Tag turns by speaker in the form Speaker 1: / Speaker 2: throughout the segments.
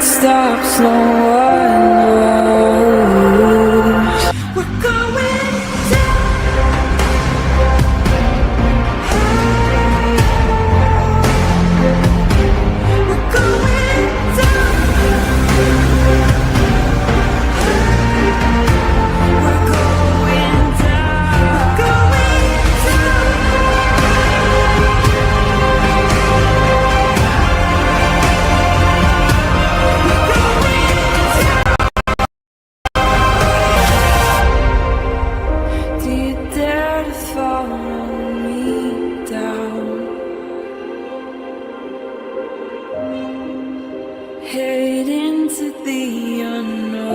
Speaker 1: stops, no one knows. We're going down. We're going down. We're going down. We're do you dare to follow me down? Head into the unknown.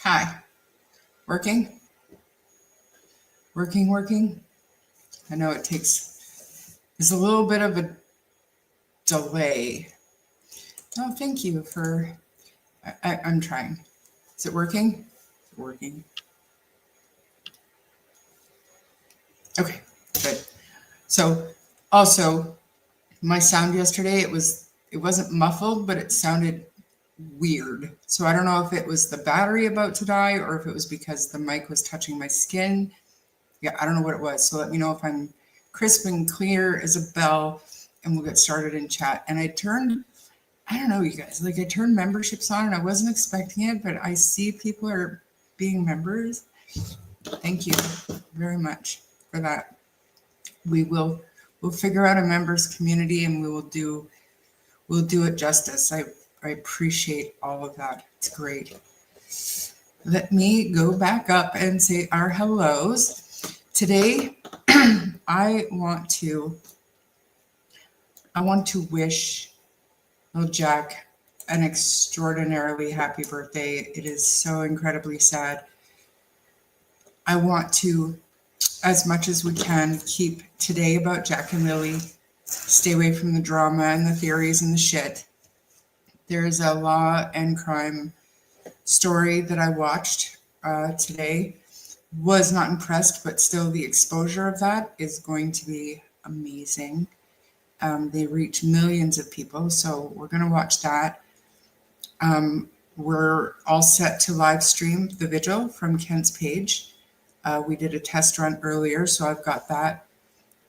Speaker 2: Hi. Working? Working? I know there's a little bit of a delay. Oh, thank you for, I'm trying. Is it working? Working. Okay, good. So also my sound yesterday, it wasn't muffled, but it sounded weird. So I don't know if it was the battery about to die or if it was because the mic was touching my skin. Yeah, I don't know what it was. So let me know if I'm crisp and clear as a bell, and we'll get started in chat. And I don't know, you guys, I turned memberships on and I wasn't expecting it, but I see people are being members. Thank you very much for that. We'll figure out a members community and we'll do it justice. I appreciate all of that. It's great. Let me go back up and say our hellos. Today, I want to wish little Jack an extraordinarily happy birthday. It is so incredibly sad. I want to, as much as we can, keep today about Jack and Lilly. Stay away from the drama and the theories and the shit. There is a law and crime story that I watched today. Was not impressed, but still the exposure of that is going to be amazing. They reach millions of people, so we're going to watch that. We're all set to live stream the Vigil from Kent's page. We did a test run earlier, so I've got that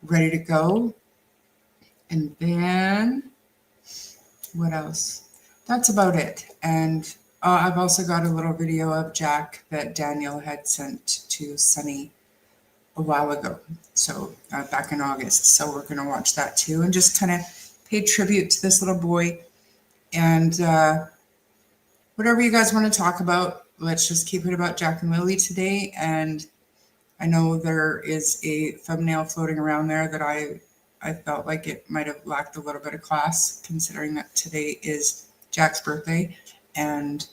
Speaker 2: ready to go. And then what else? That's about it. And I've also got a little video of Jack that Daniel had sent to Sunny a while ago, so back in August. So we're going to watch that too and just kind of pay tribute to this little boy. And whatever you guys want to talk about, let's just keep it about Jack and Lilly today. And I know there is a thumbnail floating around there that I felt like it might have lacked a little bit of class, considering that today is Jack's birthday and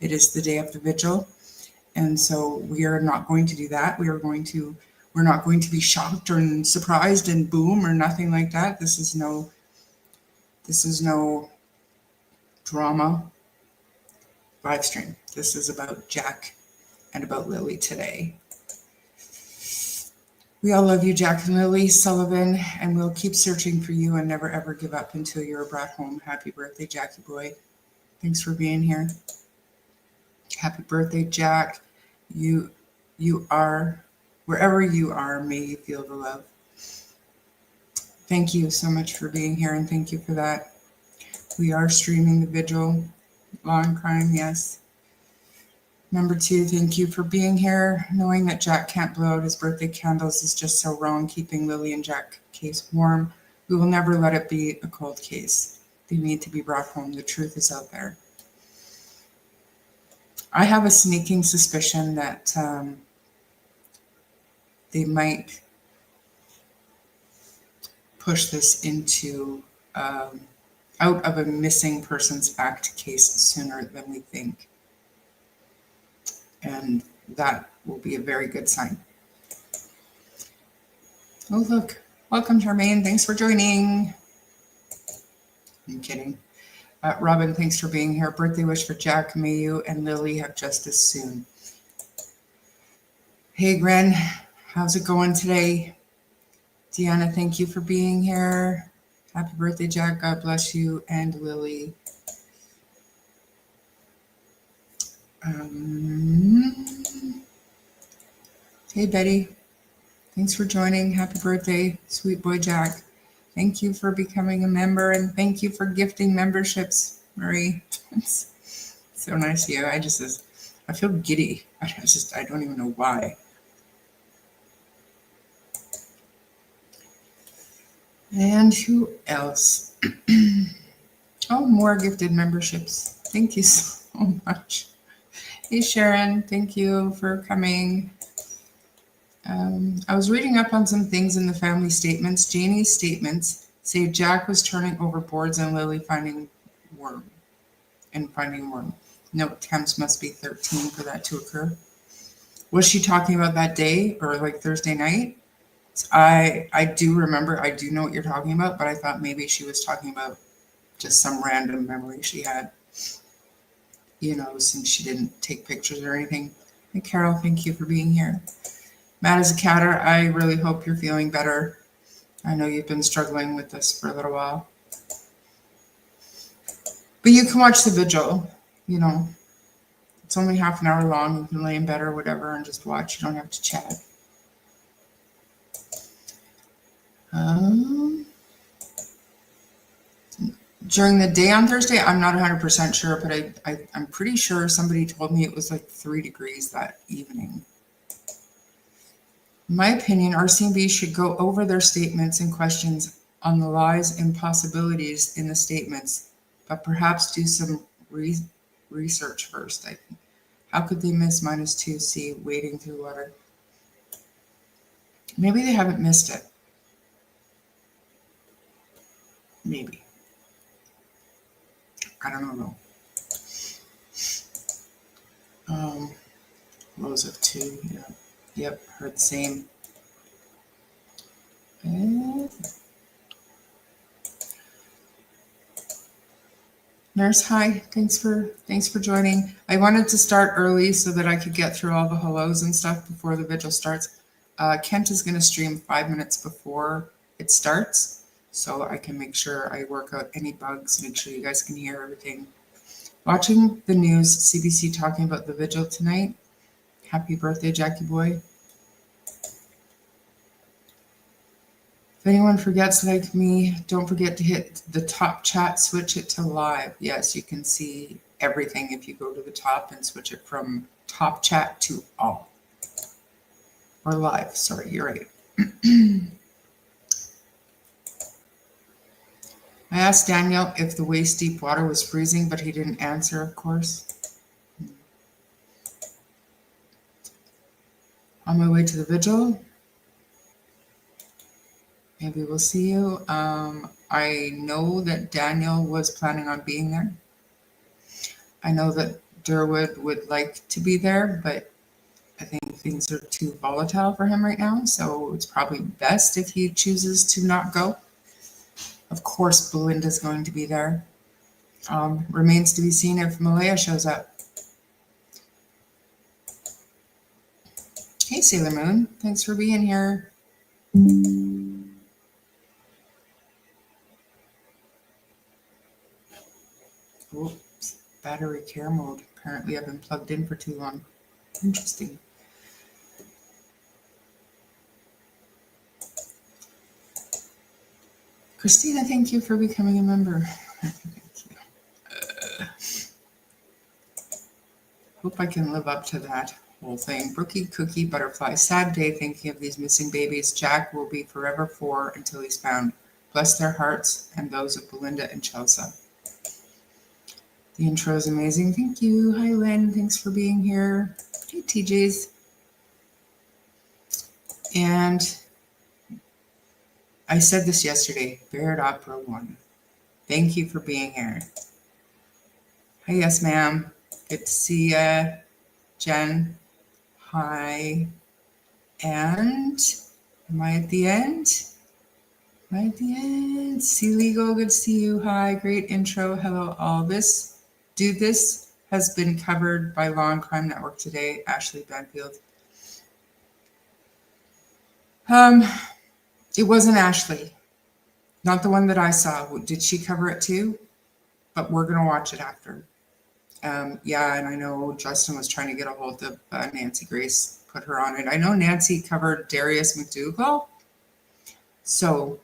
Speaker 2: it is the day of the Vigil. And so we are not going to do that. We're not going to be shocked or surprised and boom or nothing like that. This is no drama live stream. This is about Jack and about Lilly today. We all love you, Jack and Lilly Sullivan, and we'll keep searching for you and never ever give up until you're brought home. Happy birthday, Jackie boy. Thanks for being here. Happy birthday, Jack. You are, wherever you are, may you feel the love. Thank you so much for being here, and thank you for that. We are streaming the Vigil. Law and crime, yes. Number 2, thank you for being here. Knowing that Jack can't blow out his birthday candles is just so wrong, keeping Lilly and Jack case warm. We will never let it be a cold case. They need to be brought home. The truth is out there. I have a sneaking suspicion that they might push this into out of a missing persons act case sooner than we think. And that will be a very good sign. Oh, look. Welcome, Charmaine. Thanks for joining. I'm kidding. Robin, thanks for being here. Birthday wish for Jack. May you and Lily have justice soon. Hey, Gren, how's it going today? Deanna, thank you for being here. Happy birthday, Jack. God bless you and Lily. Hey, Betty. Thanks for joining. Happy birthday, sweet boy Jack. Thank you for becoming a member, and thank you for gifting memberships, Marie. It's so nice of you. I feel giddy. I don't even know why. And who else? Oh, more gifted memberships. Thank you so much. Hey, Sharon, thank you for coming. I was reading up on some things in the family statements. Janie's statements say Jack was turning over boards and Lily finding worm. Note, temps must be 13 for that to occur. Was she talking about that day or like Thursday night? I do remember, I do know what you're talking about, but I thought maybe she was talking about just some random memory she had, since she didn't take pictures or anything. Hey, Carol, thank you for being here. Matt is a catter. I really hope you're feeling better. I know you've been struggling with this for a little while. But you can watch the vigil, It's only half an hour long. You can lay in bed or whatever and just watch. You don't have to chat. During the day on Thursday, I'm not 100% sure, but I'm pretty sure somebody told me it was like 3 degrees that evening. In my opinion, RCMB should go over their statements and questions on the lies and possibilities in the statements, but perhaps do some research first, I think. How could they miss -2C wading through water? Maybe they haven't missed it. Maybe. I don't know. Lows of 2, yeah. Yep, heard the same. Nurse, hi. Thanks for joining. I wanted to start early so that I could get through all the hellos and stuff before the vigil starts. Kent is going to stream 5 minutes before it starts, so I can make sure I work out any bugs, make sure you guys can hear everything. Watching the news, CBC talking about the vigil tonight. Happy birthday, Jackie boy. If anyone forgets like me, don't forget to hit the top chat, switch it to live. Yes, you can see everything if you go to the top and switch it from top chat to all. Or live, sorry, you're right. I asked Daniel if the waist deep water was freezing, but he didn't answer, of course. On my way to the vigil. Maybe we'll see you. I know that Daniel was planning on being there. I know that Durwood would like to be there, but I think things are too volatile for him right now. So it's probably best if he chooses to not go. Of course, Belinda's going to be there. Remains to be seen if Malaya shows up. Hey, Sailor Moon. Thanks for being here. Oops, battery care mode. Apparently I've been plugged in for too long. Interesting. Christina, thank you for becoming a member. Thank you. Hope I can live up to that whole thing. Brookie, Cookie, Butterfly. Sad day thinking of these missing babies. Jack will be forever 4 until he's found. Bless their hearts and those of Belinda and Chelsea. The intro is amazing. Thank you. Hi, Lynn. Thanks for being here. Hey, TJs. And I said this yesterday, Baird Opera 1. Thank you for being here. Hi, yes, ma'am. Good to see ya. Jen. Hi. And am I at the end? Right at the end. See legal, good to see you. Hi, great intro. Hello, all this. This has been covered by Law and Crime Network today. Ashley Banfield. It wasn't Ashley, not the one that I saw. Did she cover it too? But we're gonna watch it after. Yeah, and I know Justin was trying to get a hold of Nancy Grace, put her on it. I know Nancy covered Darius McDougall, so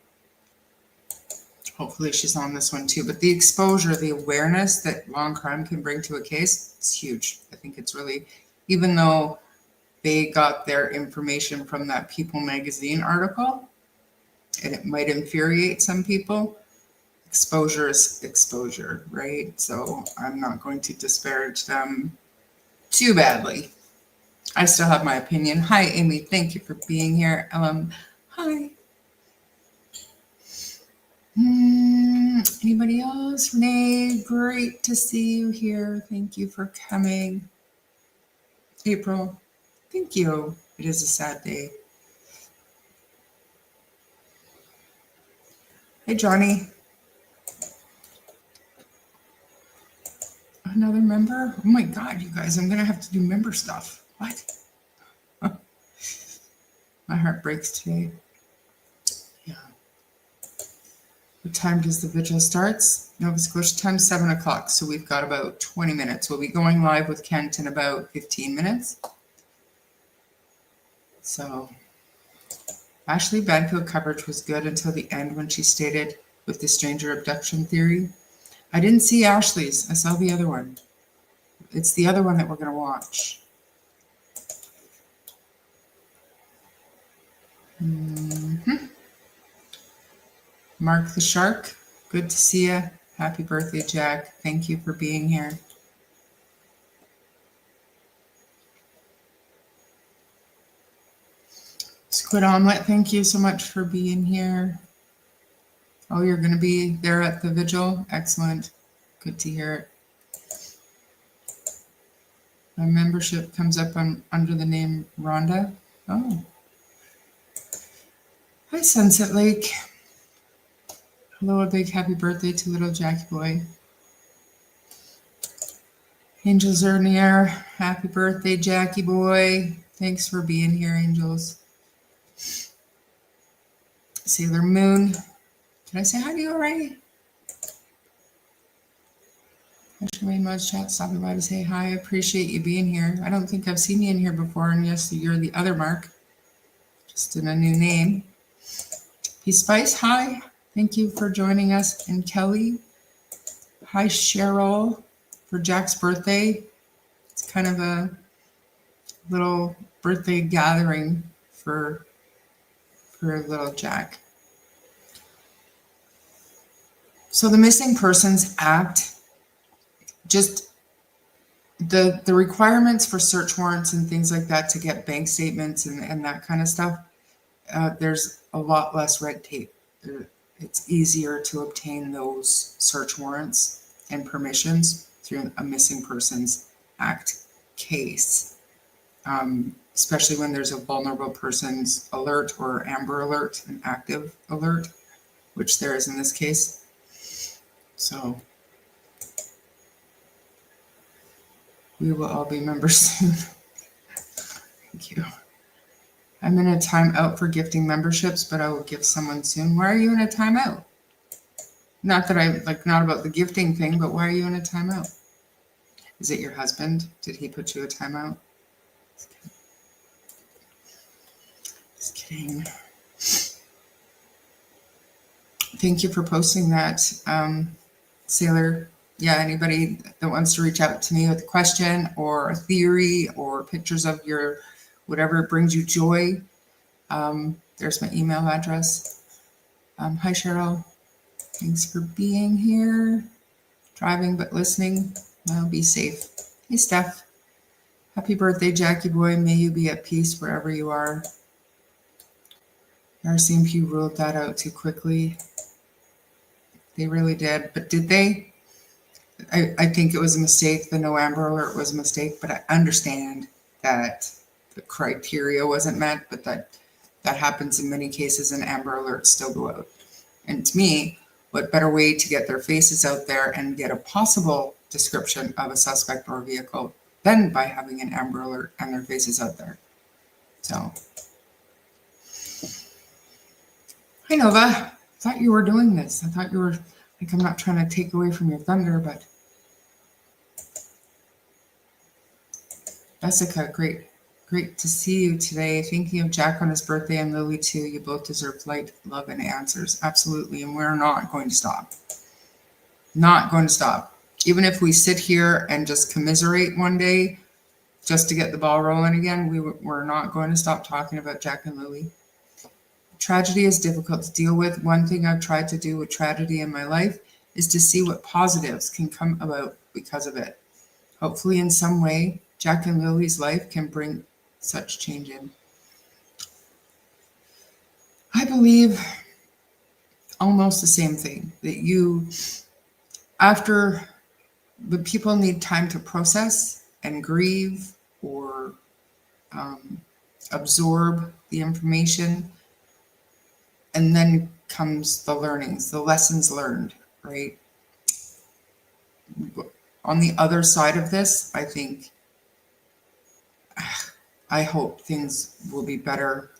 Speaker 2: hopefully she's on this one too. But the exposure, the awareness that law and crime can bring to a case is huge. I think it's really, even though they got their information from that People magazine article, and it might infuriate some people, exposure is exposure, right? So I'm not going to disparage them too badly. I still have my opinion. Hi, Amy. Thank you for being here. Hi. Anybody else? Renee, great to see you here. Thank you for coming. April, thank you. It is a sad day. Hey, Johnny. Another member? Oh my God, you guys, I'm going to have to do member stuff. What? My heart breaks today. Yeah. What time does the vigil starts? Nova Scotia time, 7 o'clock. So we've got about 20 minutes. We'll be going live with Kent in about 15 minutes. So Ashley Banfield coverage was good until the end when she stated with the stranger abduction theory. I didn't see Ashley's. I saw the other one. It's the other one that we're going to watch. Mark the Shark, good to see you. Happy birthday, Jack. Thank you for being here. Squid Omelet, thank you so much for being here. Oh, you're going to be there at the vigil? Excellent. Good to hear it. My membership comes up under the name Rhonda. Oh. Hi, Sunset Lake. Hello, a big happy birthday to little Jackie boy. Angels are near. Happy birthday, Jackie boy. Thanks for being here, Angels. Sailor Moon. Did I say hi to you already? Actually, Mud's chat stopping by to say hi. I appreciate you being here. I don't think I've seen you in here before, and yes, you're the other Mark, just in a new name. Peace Spice, hi. Thank you for joining us. And Kelly, hi, Cheryl, for Jack's birthday. It's kind of a little birthday gathering for little Jack. So the Missing Persons Act, just the requirements for search warrants and things like that to get bank statements and that kind of stuff, there's a lot less red tape. It's easier to obtain those search warrants and permissions through a Missing Persons Act case, especially when there's a vulnerable persons alert or amber alert, an active alert, which there is in this case. So we will all be members soon. Thank you. I'm in a timeout for gifting memberships, but I will gift someone soon. Why are you in a timeout? Not that I not about the gifting thing, but why are you in a timeout? Is it your husband? Did he put you a timeout? Just kidding. Thank you for posting that, Sailor. Yeah, anybody that wants to reach out to me with a question or a theory or pictures of your whatever brings you joy, there's my email address. Hi, Cheryl. Thanks for being here. Driving but listening. Well, be safe. Hey, Steph. Happy birthday, Jackie boy. May you be at peace wherever you are. RCMP ruled that out too quickly. They really did. But did they? I think it was a mistake. The no amber alert was a mistake, but I understand that the criteria wasn't met, but that happens in many cases and amber alerts still go out. And to me, what better way to get their faces out there and get a possible description of a suspect or vehicle than by having an Amber Alert and their faces out there. So, hi Nova, thought you were doing this. I thought you were, like, I'm not trying to take away from your thunder, but Jessica, great to see you today. Thinking of Jack on his birthday and Lily too. You both deserve light, love, and answers. Absolutely, and we're not going to stop. Not going to stop. Even if we sit here and just commiserate one day just to get the ball rolling again, we're not going to stop talking about Jack and Lily. Tragedy is difficult to deal with. One thing I've tried to do with tragedy in my life is to see what positives can come about because of it. Hopefully, in some way, Jack and Lily's life can bring such change in. I believe almost the same thing, that after the people need time to process and grieve or absorb the information, and then comes the learnings, the lessons learned, right? On the other side of this, I hope things will be better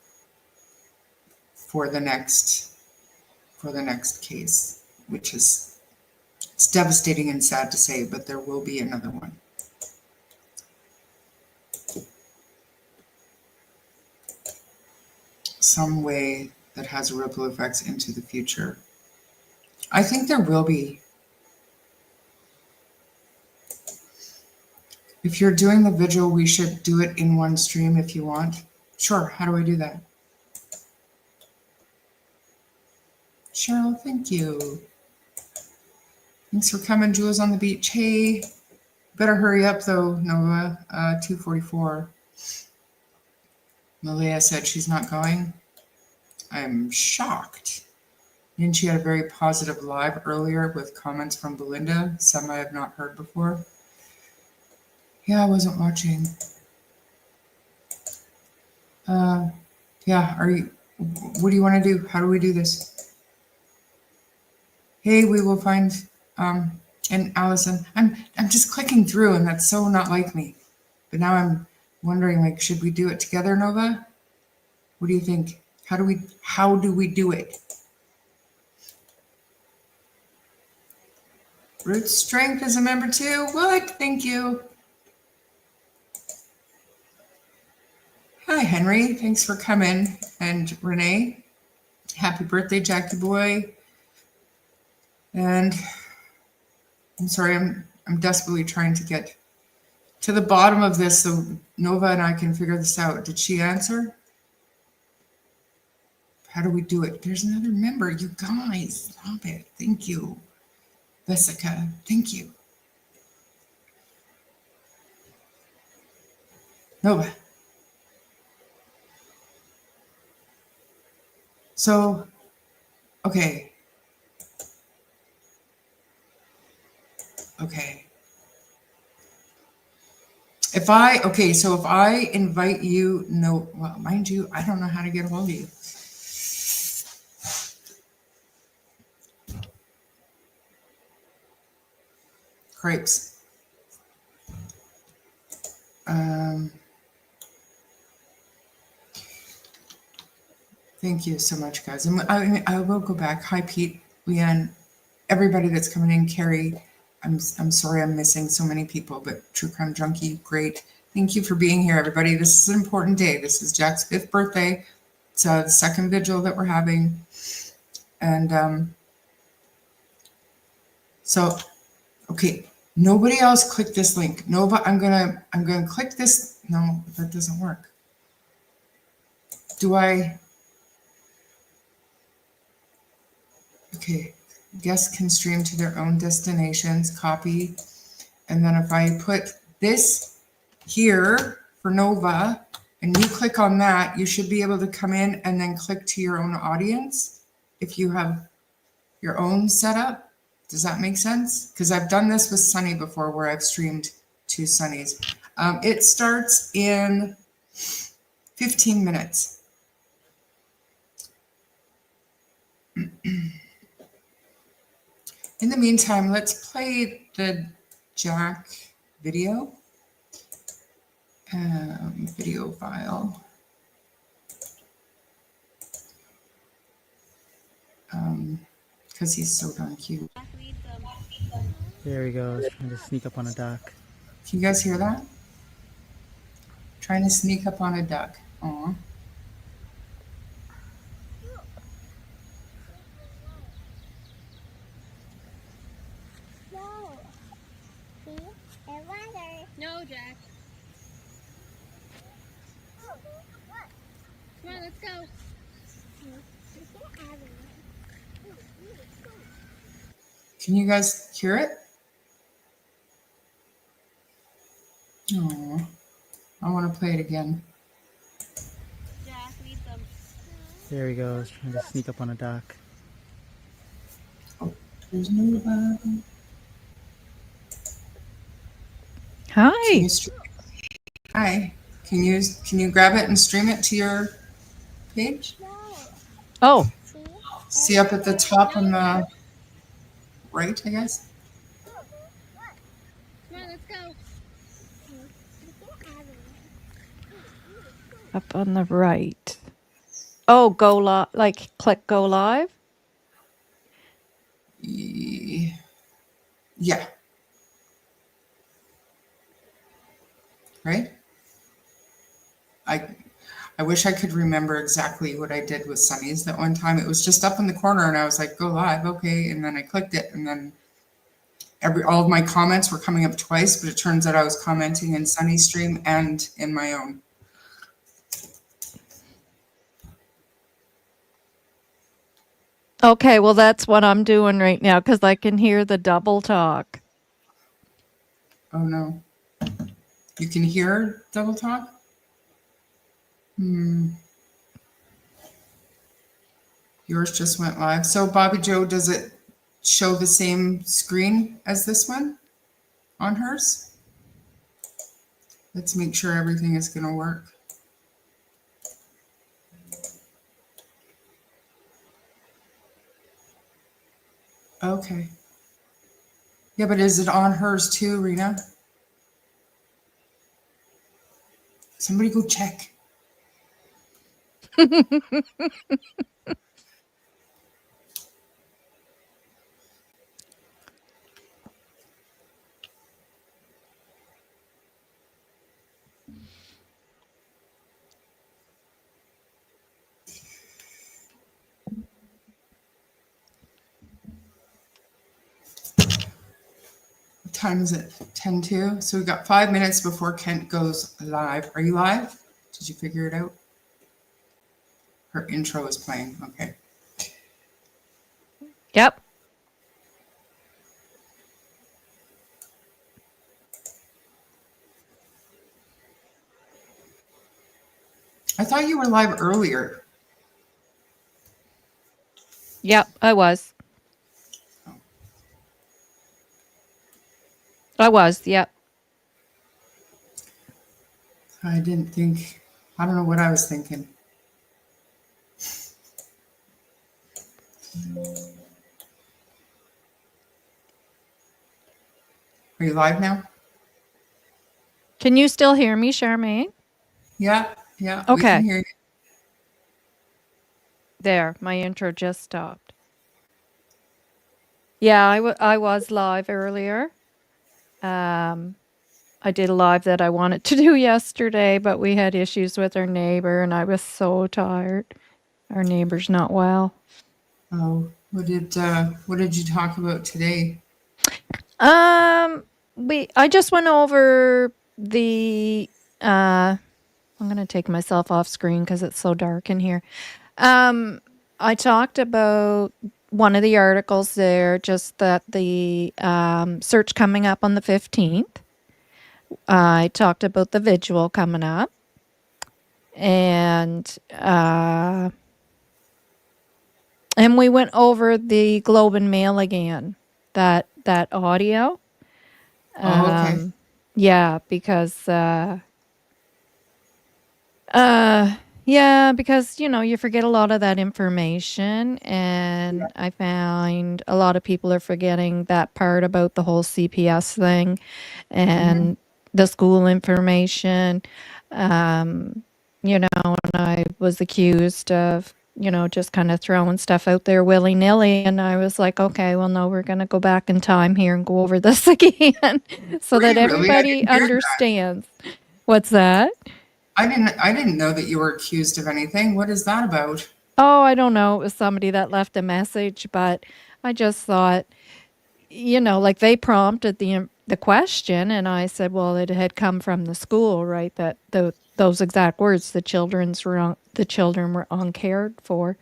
Speaker 2: for the next case, which is, it's devastating and sad to say, but there will be another one. Some way that has ripple effects into the future. I think there will be. If you're doing the vigil, we should do it in one stream if you want. Sure, how do I do that? Cheryl, thank you. Thanks for coming, Jules on the beach. Hey, better hurry up though, Nova. 2:44. Malia said she's not going. I'm shocked. And she had a very positive live earlier with comments from Belinda, some I have not heard before. Yeah, I wasn't watching. Yeah, what do you want to do? How do we do this? Hey, we will find, and Allison, I'm just clicking through and that's so not like me. But now I'm wondering, like, should we do it together, Nova? What do you think? How do we do it? Root Strength is a member too. What? Thank you. Hi, Henry. Thanks for coming. And Renee, happy birthday, Jackie boy. And I'm sorry, I'm desperately trying to get to the bottom of this so Nova and I can figure this out. Did she answer? How do we do it? There's another member. You guys, stop it. Thank you. Jessica, thank you. Nova. So, okay. If I invite you, well, mind you, I don't know how to get a hold of you. Crepes. Thank you so much, guys. And I will go back. Hi, Pete, Leanne, everybody that's coming in. Carrie, I'm sorry I'm missing so many people, but True Crime Junkie, great. Thank you for being here, everybody. This is an important day. This is Jack's 5th birthday. It's the second vigil that we're having. And so, okay, nobody else click this link. Nova, I'm gonna click this. No, that doesn't work. Do I? Okay, guests can stream to their own destinations, copy. And then if I put this here for Nova and you click on that, you should be able to come in and then click to your own audience if you have your own setup. Does that make sense? Because I've done this with Sunny before where I've streamed to Sunny's. It starts in 15 minutes. In the meantime, let's play the Jack video. Video file. Because he's so darn cute.
Speaker 3: There he goes, trying to sneak up on a duck.
Speaker 2: Can you guys hear that? Trying to sneak up on a duck. Aw.
Speaker 4: No. See? There's water.
Speaker 5: No, Jack.
Speaker 4: Oh, what?
Speaker 5: Come on, let's go.
Speaker 2: Can you guys hear it? Aw. I want to play it again.
Speaker 5: Jack, lead them.
Speaker 3: There he goes, trying to sneak up on a duck.
Speaker 2: There's nobody.
Speaker 6: Hi.
Speaker 2: Hi. Can you grab it and stream it to your page?
Speaker 4: No.
Speaker 6: Oh,
Speaker 4: See?
Speaker 2: See up at the top on the right, I guess.
Speaker 5: Come on, let's go.
Speaker 6: up on the right. Oh, go live, like click go live.
Speaker 2: Yeah. Right? I wish I could remember exactly what I did with Sunny's that one time. It was just up in the corner and I was like, go live, okay. And then I clicked it and then all of my comments were coming up twice, but it turns out I was commenting in Sunny's stream and in my own.
Speaker 6: Okay, well that's what I'm doing right now because I can hear the double talk.
Speaker 2: Oh no. You can hear double talk? Yours just went live. So Bobby Joe, does it show the same screen as this one on hers? Let's make sure everything is going to work. Okay. Yeah, but is it on hers too, Rena? Somebody go check. What time is it? 10:02. So we've got 5 minutes before Kent goes live. Are you live? Did you figure it out? Her intro is playing. Okay.
Speaker 6: Yep.
Speaker 2: I thought you were live earlier.
Speaker 6: Yep, I was. Yep.
Speaker 2: I didn't think, I don't know what I was thinking. Are you live now?
Speaker 6: Can you still hear me, Charmaine?
Speaker 2: Yeah, we
Speaker 6: Okay.
Speaker 2: can hear you.
Speaker 6: There, my intro just stopped. Yeah, I was live earlier. I did a live that I wanted to do yesterday, but we had issues with our neighbor and I was so tired. Our neighbor's not well.
Speaker 2: Oh, what did you talk about today?
Speaker 6: I just went over the I'm going to take myself off screen because it's so dark in here. I talked about one of the articles there, just that the search coming up on the 15th. I talked about the Vigil coming up. And we went over the Globe and Mail again, that audio.
Speaker 2: Oh, okay.
Speaker 6: Yeah, because Yeah, because you forget a lot of that information,
Speaker 2: Yeah.
Speaker 6: and I find a lot of people are forgetting that part about the whole CPS thing
Speaker 2: Hmm.
Speaker 6: and the school information. Um, and I was accused of, just kind of throwing stuff out there willy nilly. And I was like, okay, well, no, we're going to go back in time here and go over this again so
Speaker 2: Were
Speaker 6: that
Speaker 2: you really? I
Speaker 6: everybody
Speaker 2: didn't hear that.
Speaker 6: understands. What's that?
Speaker 2: I didn't know that you were accused of anything. What is that about?
Speaker 6: Oh, I don't know. It was somebody that left a message, but I just thought, like they prompted the question, and I said, well, it had come from the school, right? That those exact words, the children were uncared for,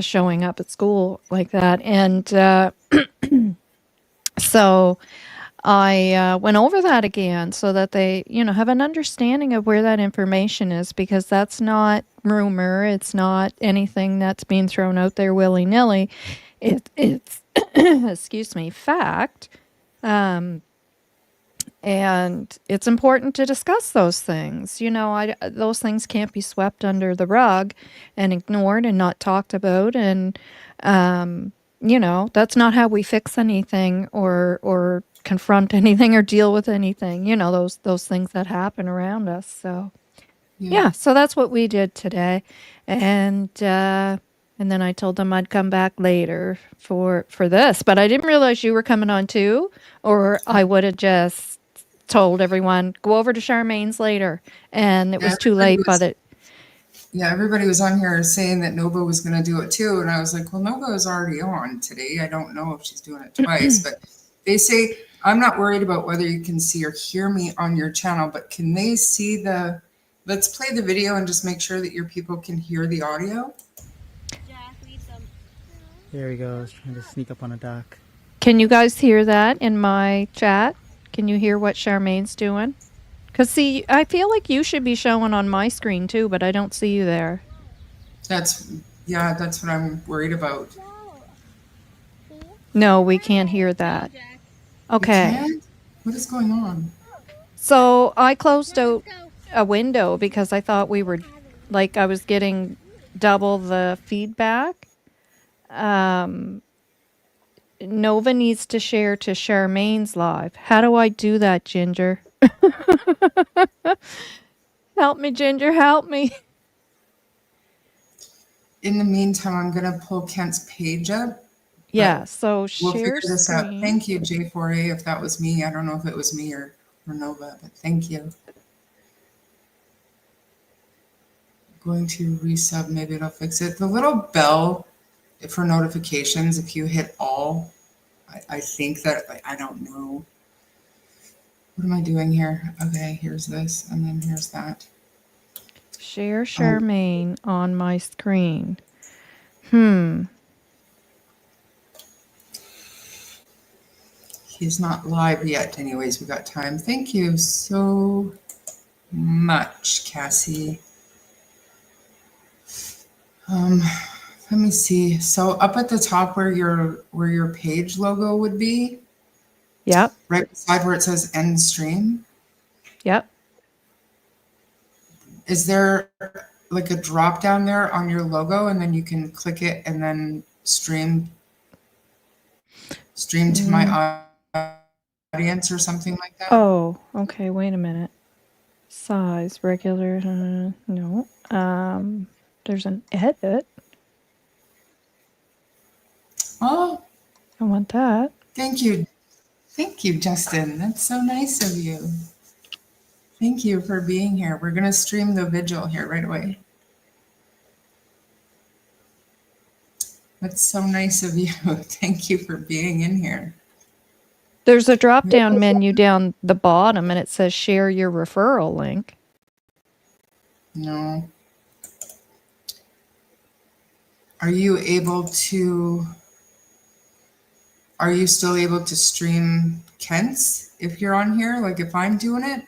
Speaker 6: showing up at school like that, and so I went over that again so that they, have an understanding of where that information is because that's not rumor. It's not anything that's being thrown out there willy nilly. It's, excuse me, fact. Um, and it's important to discuss those things. Those things can't be swept under the rug and ignored and not talked about. And, that's not how we fix anything or confront anything or deal with anything, those things that happen around us. So,
Speaker 2: Yeah.
Speaker 6: yeah, so that's what we did today. And then I told them I'd come back later for this, but I didn't realize you were coming on too, or I would have just told everyone go over to Charmaine's later, and it
Speaker 2: Yeah,
Speaker 6: was too late by the.
Speaker 2: everybody was on here saying that Nova was going to do it too, and I was like, well, Nova is already on today. I don't know if she's doing it twice, but they say I'm not worried about whether you can see or hear me on your channel, but can they see the? Let's play the video and just make sure that your people can hear the audio.
Speaker 5: Jack, leave them.
Speaker 3: There he goes, trying to sneak up on a duck.
Speaker 6: Can you guys hear that in my chat? Can you hear what Charmaine's doing? Because see, I feel like you should be showing on my screen too, but I don't see you there.
Speaker 2: That's that's what I'm worried about.
Speaker 4: No. See?
Speaker 6: No, we can't hear that.
Speaker 5: Jack.
Speaker 2: You
Speaker 6: Okay.
Speaker 2: can't? What is going on?
Speaker 6: So I closed
Speaker 5: Come on,
Speaker 6: out
Speaker 5: let's go.
Speaker 6: a window because I thought we were I was getting double the feedback. Nova needs to share to Charmaine's live. How do I do that, Ginger? Help me, Ginger, help me.
Speaker 2: In the meantime, I'm going to pull Kent's page up.
Speaker 6: Yeah, so
Speaker 2: We'll
Speaker 6: share
Speaker 2: figure this out.
Speaker 6: screen.
Speaker 2: Thank you, J4A, if that was me. I don't know if it was me or Nova, but thank you. Going to resub, maybe it'll fix it. The little bell for notifications, if you hit all, I think that, I don't know. What am I doing here? Okay, here's this, and then here's that.
Speaker 6: Share Charmaine on my screen.
Speaker 2: He's not live yet. Anyways, we got time. Thank you so much, Cassie. Let me see. So up at the top where your page logo would be,
Speaker 6: Yep,
Speaker 2: right beside where it says end stream,
Speaker 6: yep.
Speaker 2: is there like a drop down there on your logo, and then you can click it and then stream to my audience or something like that?
Speaker 6: Oh, okay, wait a minute. Size, regular, no. There's an edit.
Speaker 2: Oh,
Speaker 6: I want that.
Speaker 2: thank you. Thank you, Justin. That's so nice of you. Thank you for being here. We're going to stream the Vigil here right away. That's so nice of you. Thank you for being in here.
Speaker 6: There's a drop down menu down the bottom and it says share your referral link.
Speaker 2: No. Are you still able to stream Kent's if you're on here? Like if I'm doing it?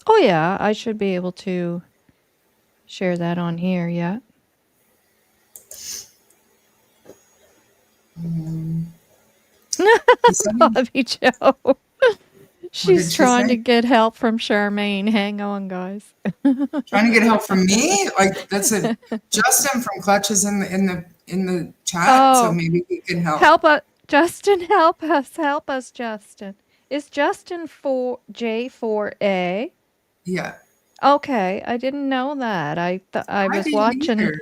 Speaker 6: Oh yeah, I should be able to share that on here, yeah.
Speaker 2: He said
Speaker 6: Bobby Joe. She's
Speaker 2: she
Speaker 6: trying to
Speaker 2: say?
Speaker 6: get help from Charmaine. Hang on, guys.
Speaker 2: Trying to get help from me? Like that's a Justin from Clutch is in the chat, so
Speaker 6: Oh,
Speaker 2: maybe he can help.
Speaker 6: help us, Justin. Help us, Justin. Is Justin for J4A?
Speaker 2: Yeah.
Speaker 6: Okay, I didn't know that. I
Speaker 2: I
Speaker 6: was
Speaker 2: didn't
Speaker 6: watching.
Speaker 2: either.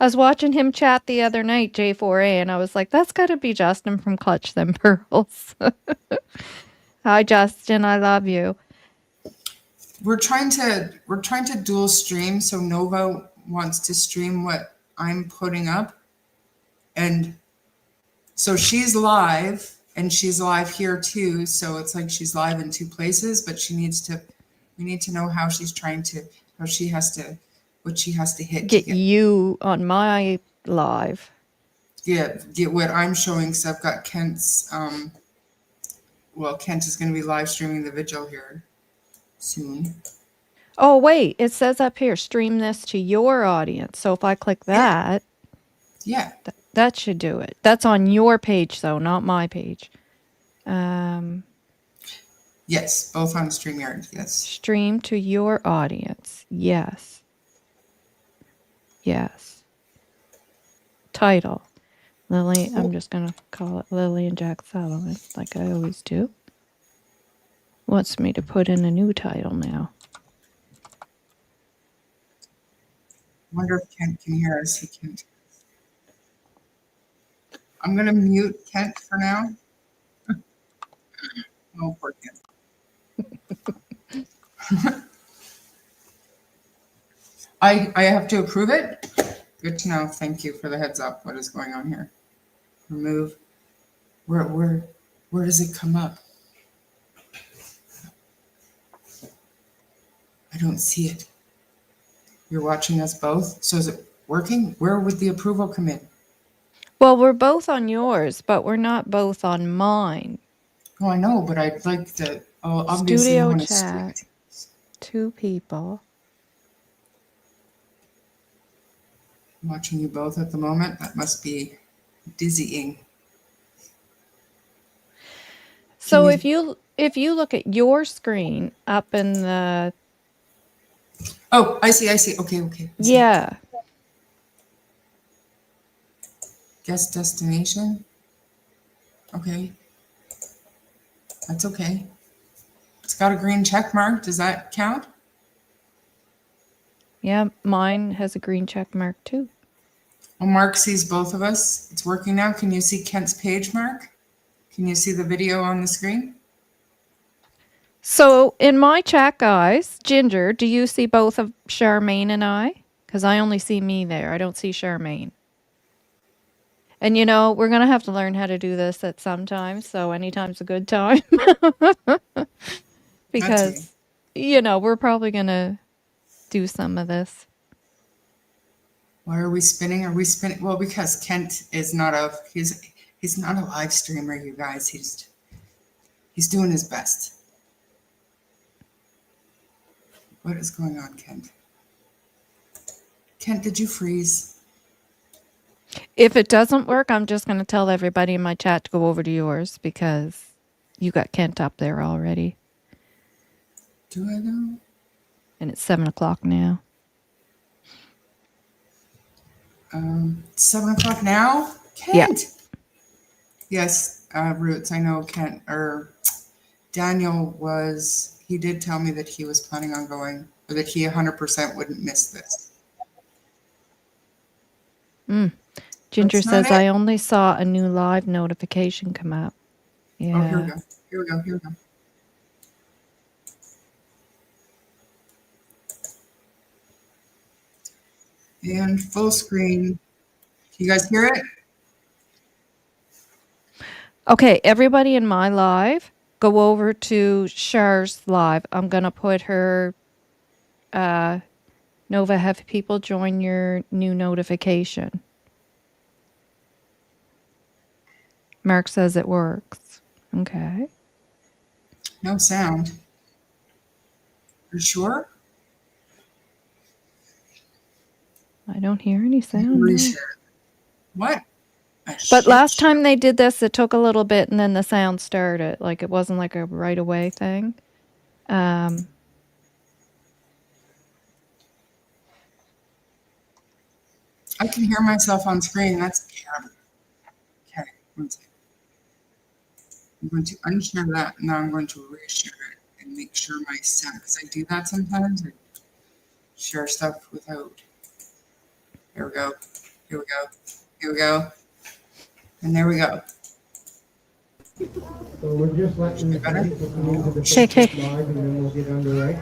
Speaker 6: I was watching him chat the other night, J4A, and I was like, that's got to be Justin from Clutch Them Pearls. Hi, Justin. I love you.
Speaker 2: We're trying to dual stream, so Nova wants to stream what I'm putting up. And so she's live and she's live here too. So it's like she's live in two places, but we need to know how she has to, what she has to hit to
Speaker 6: Get you on my live.
Speaker 2: get what I'm showing. So I've got Kent's, Kent is going to be live streaming the Vigil here soon.
Speaker 6: Oh, wait, it says up here, stream this to your audience. So if I click that,
Speaker 2: Yeah.
Speaker 6: that should do it. That's on your page, though, not my page.
Speaker 2: Yes. Both on StreamYard. Yes.
Speaker 6: Stream to your audience. Yes. Yes. Title. Lily, I'm just going to call it Lily and Jack Sullivan, like I always do. Wants me to put in a new title now.
Speaker 2: Wonder if Kent can hear us. He can't. I'm going to mute Kent for now. Oh, poor Kent. I have to approve it? Good to know. Thank you for the heads up. What is going on here? Remove. Where does it come up? I don't see it. You're watching us both? So is it working? Where would the approval come in?
Speaker 6: Well, we're both on yours, but we're not both on mine.
Speaker 2: Oh, I know, but I'd like to. Oh, obviously, you
Speaker 6: Studio
Speaker 2: want to stream
Speaker 6: chat.
Speaker 2: it.
Speaker 6: 2 people.
Speaker 2: I'm watching you both at the moment. That must be dizzying.
Speaker 6: So
Speaker 2: you-
Speaker 6: if you look at your screen up in the
Speaker 2: Oh, I see. Okay. I see.
Speaker 6: yeah.
Speaker 2: Guest destination. Okay. That's okay. It's got a green check mark. Does that count?
Speaker 6: Yeah, mine has a green check mark too.
Speaker 2: Well, Mark sees both of us. It's working now. Can you see Kent's page, Mark? Can you see the video on the screen?
Speaker 6: So in my chat, guys, Ginger, do you see both of Charmaine and I? Because I only see me there. I don't see Charmaine. And you know, we're gonna have to learn how to do this at some time. So anytime's a good time. Because you know, we're probably gonna do some of this.
Speaker 2: Why are we spinning? Are we spinning? Well, because Kent is not he's not a live streamer, you guys. He's doing his best. What is going on, Kent? Kent, did you freeze?
Speaker 6: If it doesn't work, I'm just gonna tell everybody in my chat to go over to yours because you got Kent up there already.
Speaker 2: Do I know?
Speaker 6: And it's 7 o'clock now.
Speaker 2: 7 o'clock now? Kent!
Speaker 6: Yeah.
Speaker 2: Yes, Roots, I know Kent, or Daniel he did tell me that he was planning on going, or that he 100% wouldn't miss this.
Speaker 6: Ginger
Speaker 2: That's not
Speaker 6: says,
Speaker 2: it.
Speaker 6: I only saw a new live notification come up. Yeah.
Speaker 2: Oh, here we go. And full screen. Can you guys hear it?
Speaker 6: Okay, everybody in my live, go over to Char's live. I'm going to put her, Nova, have people join your new notification. Mark says it works. Okay.
Speaker 2: No sound. You sure?
Speaker 6: I don't hear any sound. No.
Speaker 2: Reshare. What?
Speaker 6: But last time they did this, it took a little bit and then the sound started. Like it wasn't like a right away thing.
Speaker 2: I can hear myself on screen. That's terrible. Okay, one second. I'm going to unshare that. Now I'm going to reshare it and make sure my sound, because I do that sometimes. I share stuff without. Here we go. Here we go. Here we go. And there we go.
Speaker 7: So we're just letting the
Speaker 2: Better?
Speaker 7: people come into the
Speaker 6: Shake,
Speaker 7: Facebook
Speaker 6: shake.
Speaker 7: Live and then we'll get underway.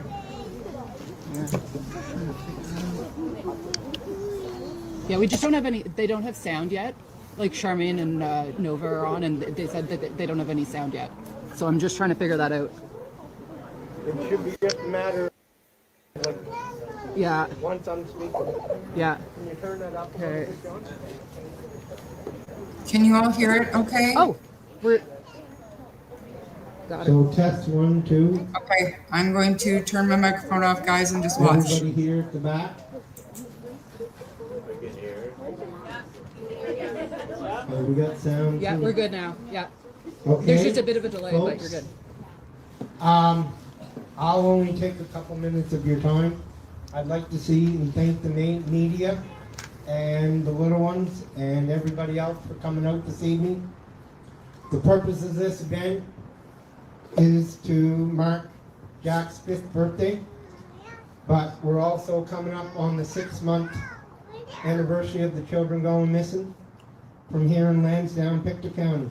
Speaker 8: Yeah, we just don't have any, they don't have sound yet. Like Charmaine and Nova are on and they said that they don't have any sound yet. So I'm just trying to figure that out.
Speaker 7: It should be just a matter of like
Speaker 8: Yeah,
Speaker 7: once I'm speaking.
Speaker 8: yeah.
Speaker 7: Can you turn that up?
Speaker 8: Okay.
Speaker 2: Can you all hear it okay?
Speaker 8: Oh, we're, got it.
Speaker 7: So test 1, 2.
Speaker 2: Okay, I'm going to turn my microphone off, guys, and just watch.
Speaker 7: Everybody here at the back? We got sound.
Speaker 8: Yeah,
Speaker 7: too.
Speaker 8: we're good now. Yeah.
Speaker 7: Okay.
Speaker 8: There's just a bit of a delay, but
Speaker 7: folks.
Speaker 8: you're good.
Speaker 7: I'll only take a couple minutes of your time. I'd like to see and thank the media and the little ones and everybody else for coming out this evening. The purpose of this event is to mark Jack's 5th birthday, but we're also coming up on the 6-month anniversary of the children going missing from here in Lansdowne, Pictou County.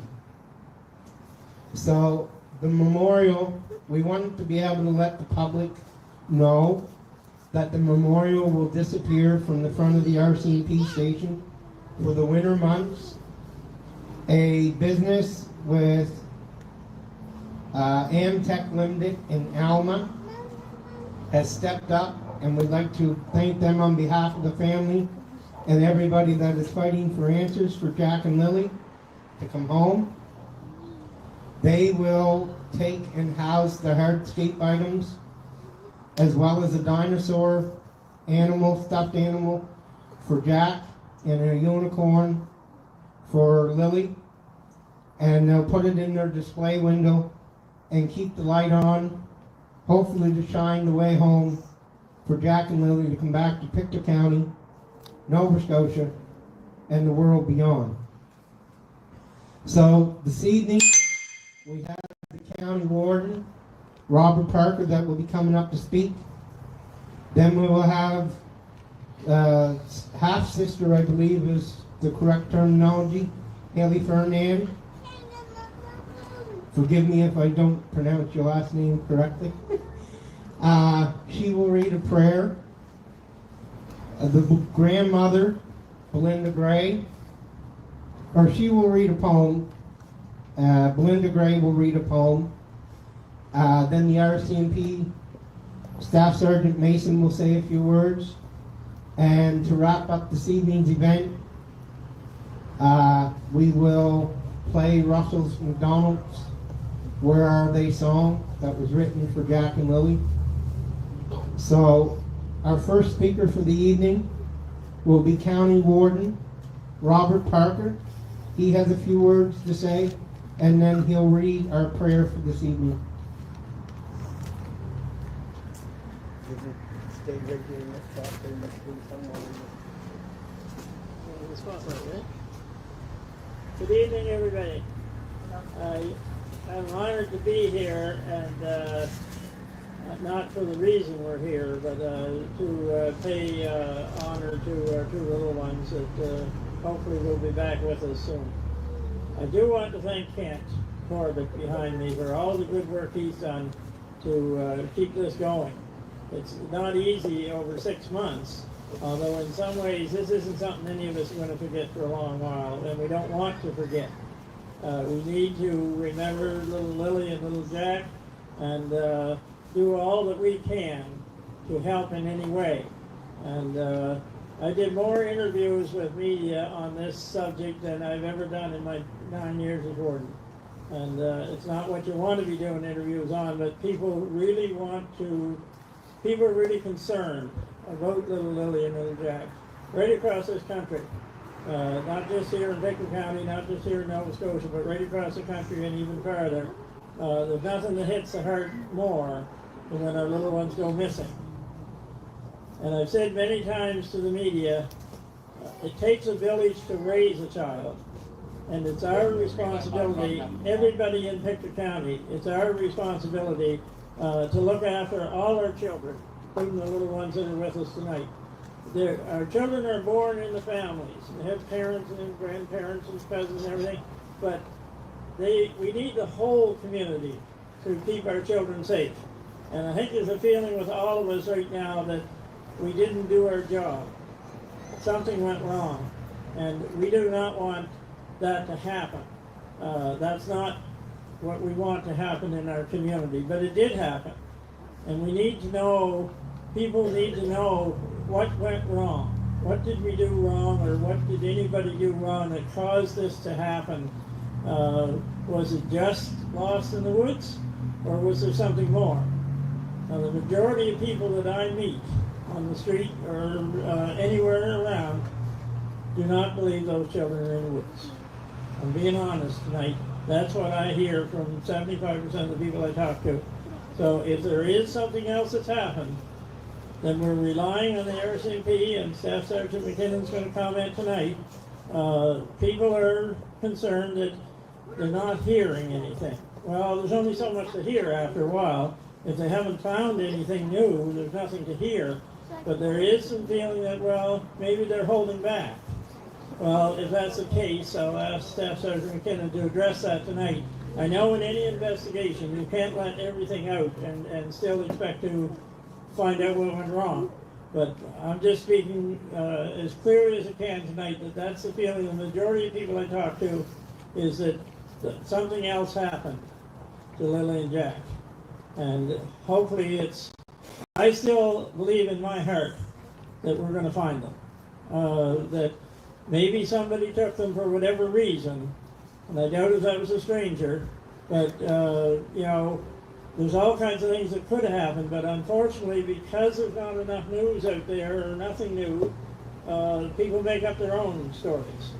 Speaker 7: So the memorial, we wanted to be able to let the public know that the memorial will disappear from the front of the RCMP station for the winter months. A business with Amtech Limited in Alma has stepped up, and we'd like to thank them on behalf of the family and everybody that is fighting for answers for Jack and Lily to come home. They will take and house the hardscape items as well as a dinosaur animal, stuffed animal for Jack and a unicorn for Lily. And they'll put it in their display window and keep the light on, hopefully to shine the way home for Jack and Lily to come back to Pictou County, Nova Scotia, and the world beyond. So this evening, we have the county warden, Robert Parker, that will be coming up to speak. Then we will have half-sister, I believe is the correct terminology, Haley Fernand. Forgive me if I don't pronounce your last name correctly. She will read a prayer. The grandmother, Belinda Gray, or she will read a poem. Belinda Gray will read a poem. Then the RCMP Staff Sergeant Mason will say a few words. And to wrap up this evening's event, we will play Russell McDonald's Where Are They song that was written for Jack and Lily. So our first speaker for the evening will be County Warden Robert Parker. He has a few words to say, and then he'll read our prayer for this evening.
Speaker 9: Good evening, everybody. I'm honored to be here, and not for the reason we're here, but to pay honor to our two little ones that hopefully will be back with us soon. I do want to thank Kent Corbett behind me for all the good work he's done to keep this going. It's not easy over 6 months, although in some ways this isn't something any of us are going to forget for a long while, and we don't want to forget. We need to remember little Lily and little Jack and do all that we can to help in any way. And I did more interviews with media on this subject than I've ever done in my 9 years as warden. And it's not what you want to be doing interviews on, but people are really concerned about little Lily and little Jack right across this country. not just here in Victor County, not just here in Nova Scotia, but right across the country and even farther. There's nothing that hits the heart more than when our little ones go missing. And I've said many times to the media, it takes a village to raise a child. And it's our responsibility, everybody in Victor County, it's our responsibility to look after all our children, including the little ones that are with us tonight. Our children are born in the families. They have parents and grandparents and cousins and everything, but we need the whole community to keep our children safe. And I think there's a feeling with all of us right now that we didn't do our job. Something went wrong, and we do not want that to happen. That's not what we want to happen in our community, but it did happen. And we need to know, people need to know what went wrong. What did we do wrong, or what did anybody do wrong that caused this to happen? Was it just lost in the woods, or was there something more? Now, the majority of people that I meet on the street or anywhere around do not believe those children are in the woods. I'm being honest tonight. That's what I hear from 75% of the people I talk to. So if there is something else that's happened, then we're relying on the RCMP, and Staff Sergeant McKinnon's going to comment tonight. People are concerned that they're not hearing anything. Well, there's only so much to hear after a while. If they haven't found anything new, there's nothing to hear. But there is some feeling that, well, maybe they're holding back. Well, if that's the case, I'll ask Staff Sergeant McKinnon to address that tonight. I know in any investigation, you can't let everything out and still expect to find out what went wrong. But I'm just speaking as clearly as I can tonight that that's the feeling the majority of people I talk to is that something else happened to Lilly and Jack. And hopefully I still believe in my heart that we're going to find them. That maybe somebody took them for whatever reason, and I doubt if that was a stranger, but, there's all kinds of things that could have happened, but unfortunately, because there's not enough news out there, or nothing new, people make up their own stories.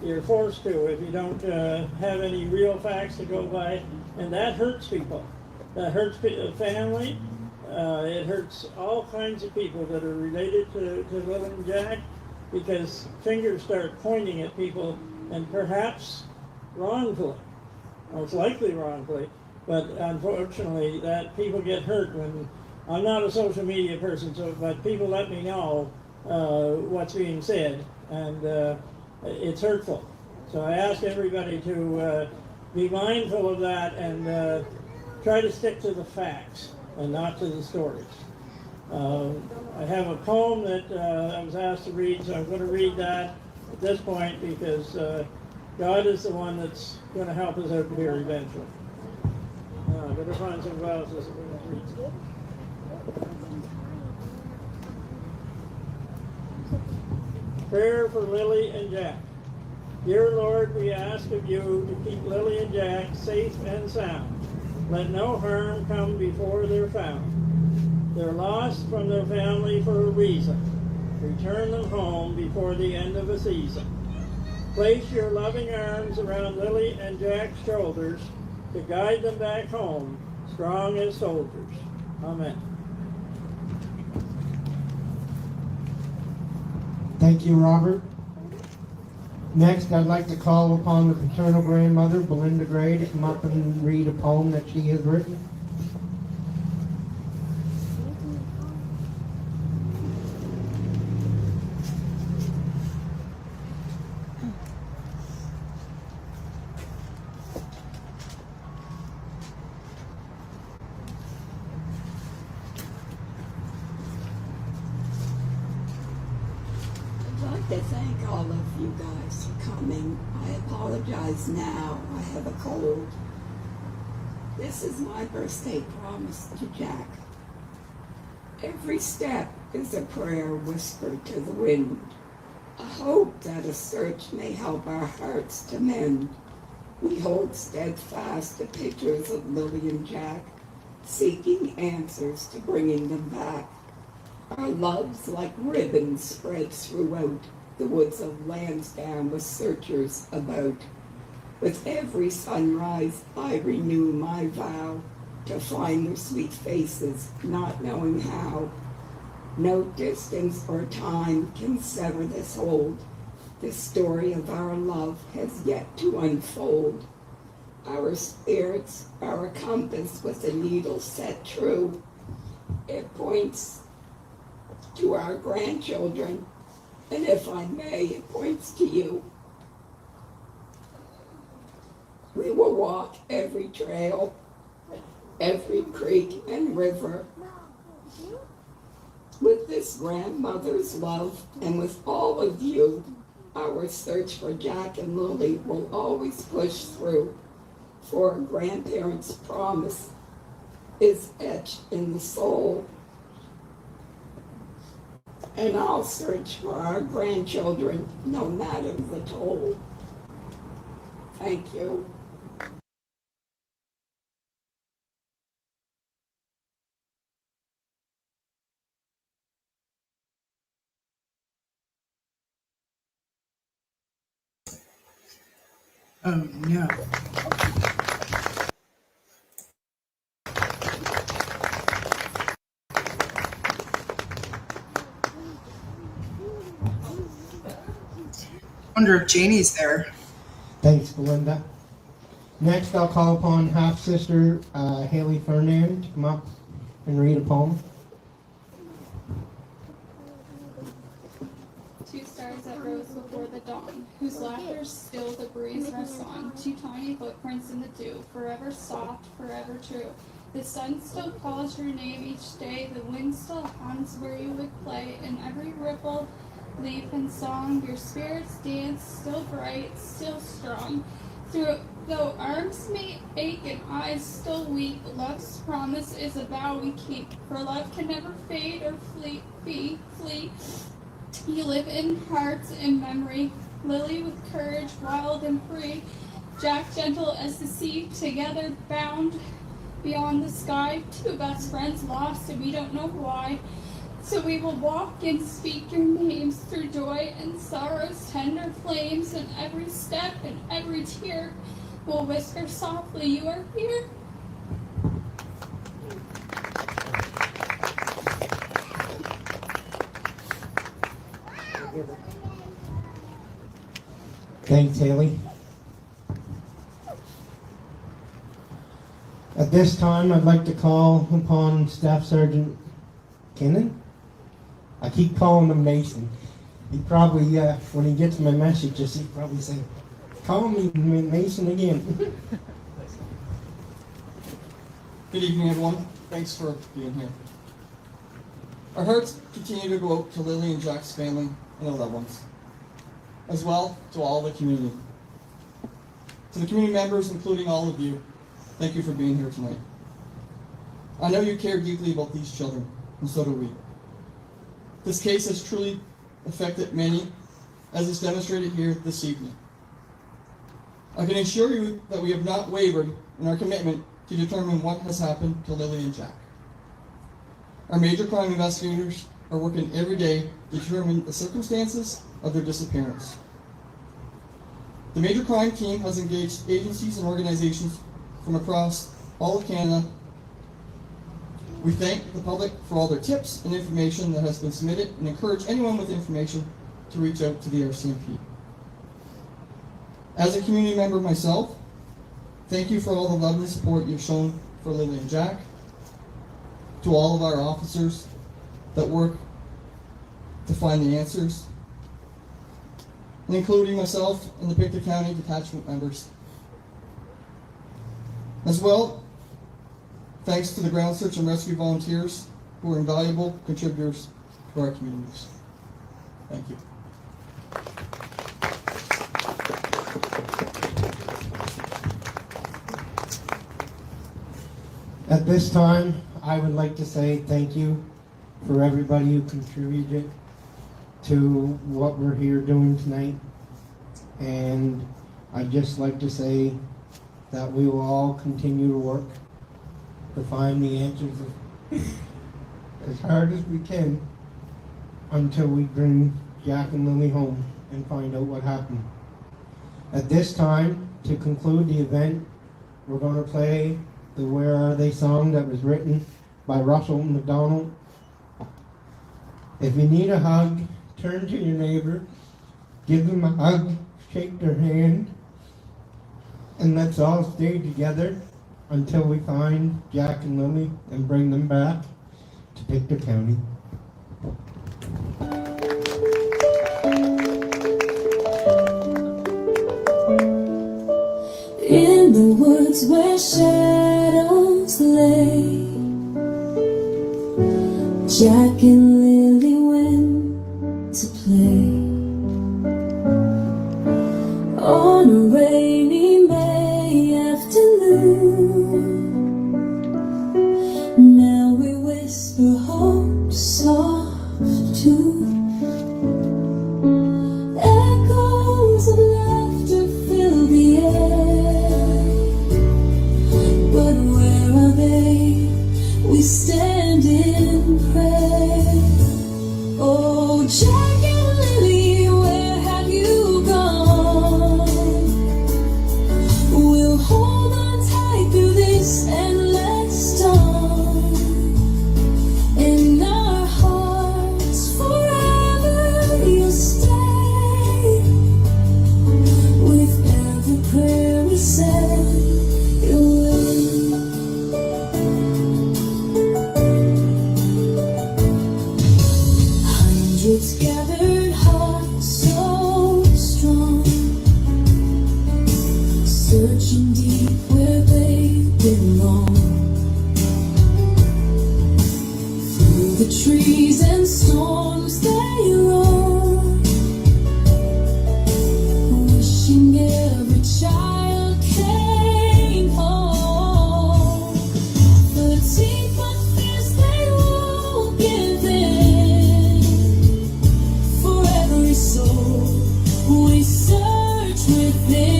Speaker 9: You're forced to if you don't have any real facts to go by, and that hurts people. That hurts family. It hurts all kinds of people that are related to Lilly and Jack, because fingers start pointing at people, and perhaps wrongfully, most likely wrongfully, but unfortunately that people get hurt when, I'm not a social media person, but people let me know what's being said, and it's hurtful. So I ask everybody to be mindful of that and try to stick to the facts and not to the stories. I have a poem that I was asked to read, so I'm going to read that at this point, because God is the one that's going to help us out here eventually. I better find some glasses that we can read. Prayer for Lilly and Jack. Dear Lord, we ask of you to keep Lilly and Jack safe and sound. Let no harm come before they're found. They're lost from their family for a reason. Return them home before the end of the season. Place your loving arms around Lilly and Jack's shoulders to guide them back home, strong as soldiers. Amen.
Speaker 7: Thank you, Robert. Next, I'd like to call upon the paternal grandmother, Belinda Gray, to come up and read a poem that she has written.
Speaker 10: I'd like to thank all of you guys for coming. I apologize now. I have a cold. This is my birthday promise to Jack. Every step is a prayer whispered to the wind, a hope that a search may help our hearts to mend. We hold steadfast the pictures of Lilly and Jack, seeking answers to bringing them back. Our loves like ribbons spread throughout, the woods of Lansdowne with searchers about. With every sunrise, I renew my vow to find their sweet faces, not knowing how. No distance or time can sever this hold. The story of our love has yet to unfold. Our spirits are a compass with a needle set true. It points to our grandchildren, and if I may, it points to you. We will walk every trail, every creek and river, with this grandmother's love, and with all of you, our search for Jack and Lily will always push through, for a grandparent's promise is etched in the soul. And I'll search for our grandchildren, no matter the toll. Thank you.
Speaker 2: Oh no. Wonder if Janie's there.
Speaker 7: Thanks, Belinda. Next, I'll call upon half-sister Haley Fernand to come up and read a poem.
Speaker 11: Two stars that rose before the dawn, whose laughter still the breeze rests on. Two tiny footprints in the dew, forever soft, forever true. The sun still calls your name each day, the wind still hums where you would play. In every ripple, leaf and song, your spirits dance, still bright, still strong. Though arms may ache and eyes still weak, love's promise is a vow we keep. For love can never fade or flee. You live in hearts and memory, Lily with courage, wild and free, Jack gentle as the sea, together bound beyond the sky. Two best friends lost and we don't know why. So we will walk and speak your names through joy and sorrow's tender flames, and every step and every tear will whisper softly, you are here.
Speaker 7: Thanks, Haley. At this time, I'd like to call upon Staff Sergeant Kinnan. I keep calling him Mason. He probably, when he gets my messages, he probably say, call me Mason again.
Speaker 12: Good evening, everyone. Thanks for being here. Our hearts continue to go out to Lily and Jack's family and their loved ones, as well to all the community. To the community members, including all of you, thank you for being here tonight. I know you care deeply about these children, and so do we. This case has truly affected many, as is demonstrated here this evening. I can assure you that we have not wavered in our commitment to determine what has happened to Lily and Jack. Our major crime investigators are working every day to determine the circumstances of their disappearance. The major crime team has engaged agencies and organizations from across all of Canada. We thank the public for all their tips and information that has been submitted, and encourage anyone with information to reach out to the RCMP. As a community member myself, thank you for all the love and support you've shown for Lily and Jack. To all of our officers that work to find the answers, including myself and the Pictou County Detachment members. As well, thanks to the ground search and rescue volunteers who are invaluable contributors to our communities. Thank you.
Speaker 7: At this time, I would like to say thank you for everybody who contributed to what we're here doing tonight. And I'd just like to say that we will all continue to work to find the answers as hard as we can until we bring Jack and Lily home and find out what happened. At this time, to conclude the event, we're going to play the Where Are They song that was written by Russell McDonald. If you need a hug, turn to your neighbor, give them a hug, shake their hand, and let's all stay together until we find Jack and Lily and bring them back to Victor County.
Speaker 1: In the woods where shadows lay, Jack and Lily went to play. On a rainy May afternoon, now we whisper hope soft too. Echoes of laughter fill the air, but where are they? We stand in prayer. Oh, Jack and Lily, where have you gone? We'll hold on tight through this endless storm. In our hearts forever you'll stay. With every prayer we say your way. Hundreds gathered, hearts so strong, searching deep where they belong. Through the trees and storms they roam, wishing every child came home. 13-foot fears they won't give in. For every soul we search within.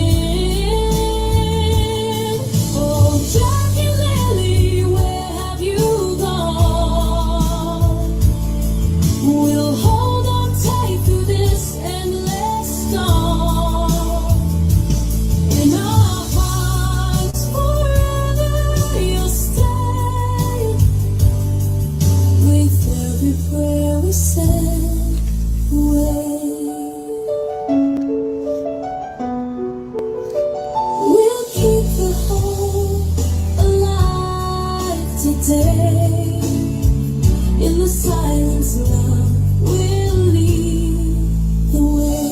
Speaker 1: Oh, Jack and Lily, where have you gone? We'll hold on tight through this endless storm. In our hearts forever you'll stay. With every prayer we send away. We'll keep the hope alive today. In the silence, love will lead the way.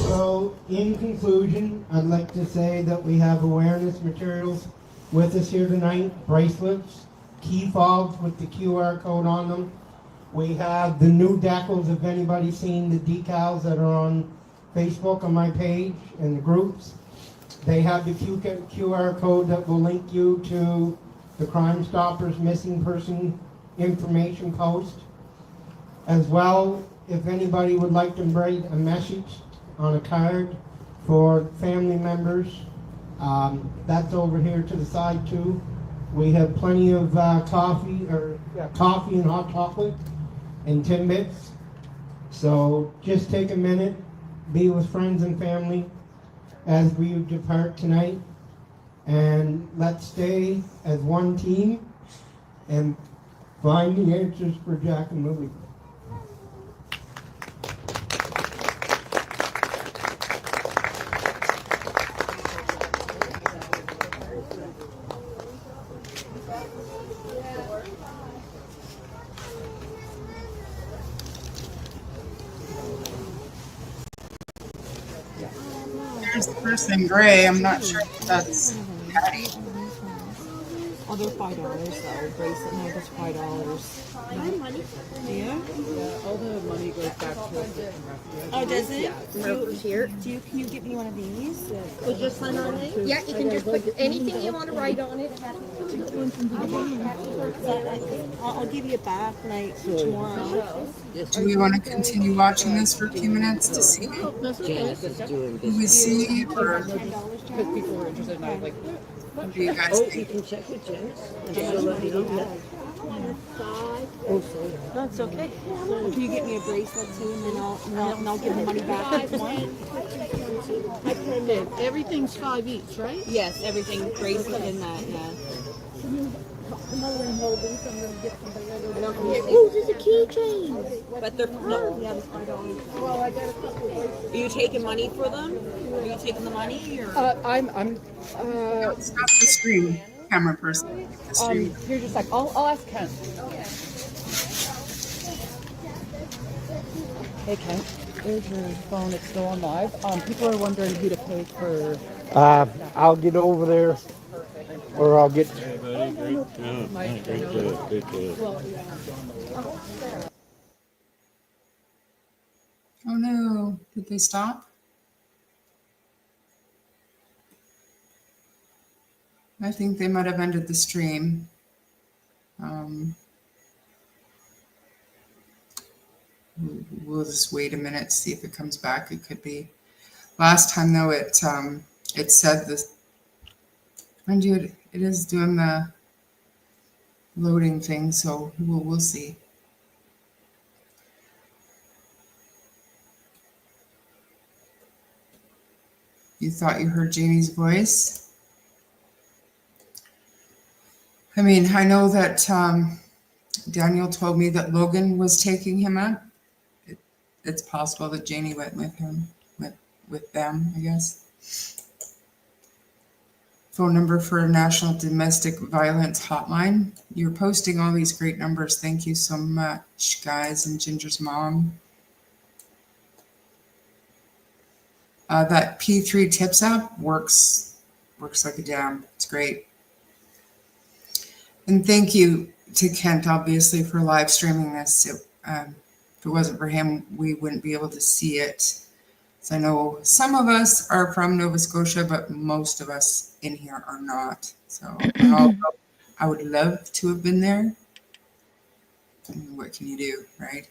Speaker 7: So, in conclusion, I'd like to say that we have awareness materials with us here tonight, bracelets, key fobs with the QR code on them. We have the new decals, if anybody's seen the decals that are on Facebook on my page and the groups. They have the QR code that will link you to the Crime Stoppers missing person information post. As well, if anybody would like to write a message on a card for family members, that's over here to the side too. We have plenty of coffee and hot chocolate and Timbits. So just take a minute, be with friends and family as we depart tonight, and let's stay as one team and find the answers for Jack and Lily.
Speaker 2: There's the person in gray. I'm not sure if that's Patty.
Speaker 8: Oh, they're $5 though. Bracelet now is $5.
Speaker 5: Yeah.
Speaker 8: All the money goes back to the refugees.
Speaker 5: Oh, does it?
Speaker 8: Yeah.
Speaker 5: Can you get me one of these?
Speaker 13: Would you sign on it? Yeah, you can just put anything you want to write on it.
Speaker 5: I'll give you it back like tomorrow.
Speaker 2: Do we want to continue watching this for a few minutes to see who we see, or
Speaker 8: Because people were interested in, I was like,
Speaker 2: what do you guys think?
Speaker 13: can check with Jen.
Speaker 5: No, it's okay. Can you get me a bracelet too, and then I'll give the money back tomorrow?
Speaker 13: Everything's 5 each, right?
Speaker 5: Yes, everything bracelet and that. Yeah.
Speaker 13: Oh, there's a keychain.
Speaker 5: But they're no, yeah, the $5. Are you taking money for them? Are you taking the money or?
Speaker 2: Stop the screen, camera person. The stream.
Speaker 8: Here, just like, I'll ask Ken. Hey, Ken. There's your phone. It's still on live. People are wondering who to pay for.
Speaker 7: I'll get over there, or I'll get.
Speaker 2: Oh no, did they stop? I think they might have ended the stream. We'll just wait a minute, see if it comes back. It could be. Last time though, it said this. Mind you, it is doing the loading thing, so we'll see. You thought you heard Jamie's voice? I mean, I know that Daniel told me that Logan was taking him up. It's possible that Janie went with him, with them, I guess. Phone number for National Domestic Violence Hotline. You're posting all these great numbers. Thank you so much, guys, and Ginger's mom. That P3 Tips app works like a damn. It's great. And thank you to Kent, obviously, for live streaming this. If it wasn't for him, we wouldn't be able to see it. So I know some of us are from Nova Scotia, but most of us in here are not. So I would love to have been there. I mean, what can you do, right?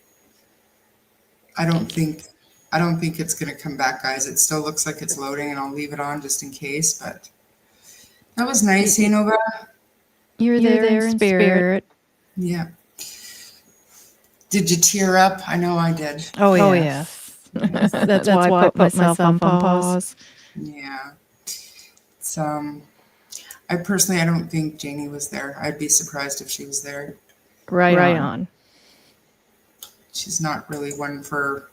Speaker 2: I don't think it's going to come back, guys. It still looks like it's loading, and I'll leave it on just in case. But that was nice, Nova.
Speaker 6: You're there in spirit.
Speaker 2: Yeah. Did you tear up? I know I did.
Speaker 6: Oh yeah. That's why I put myself on pause.
Speaker 2: Yeah. It's, I don't think Janie was there. I'd be surprised if she was there.
Speaker 6: Right on.
Speaker 2: She's not really one for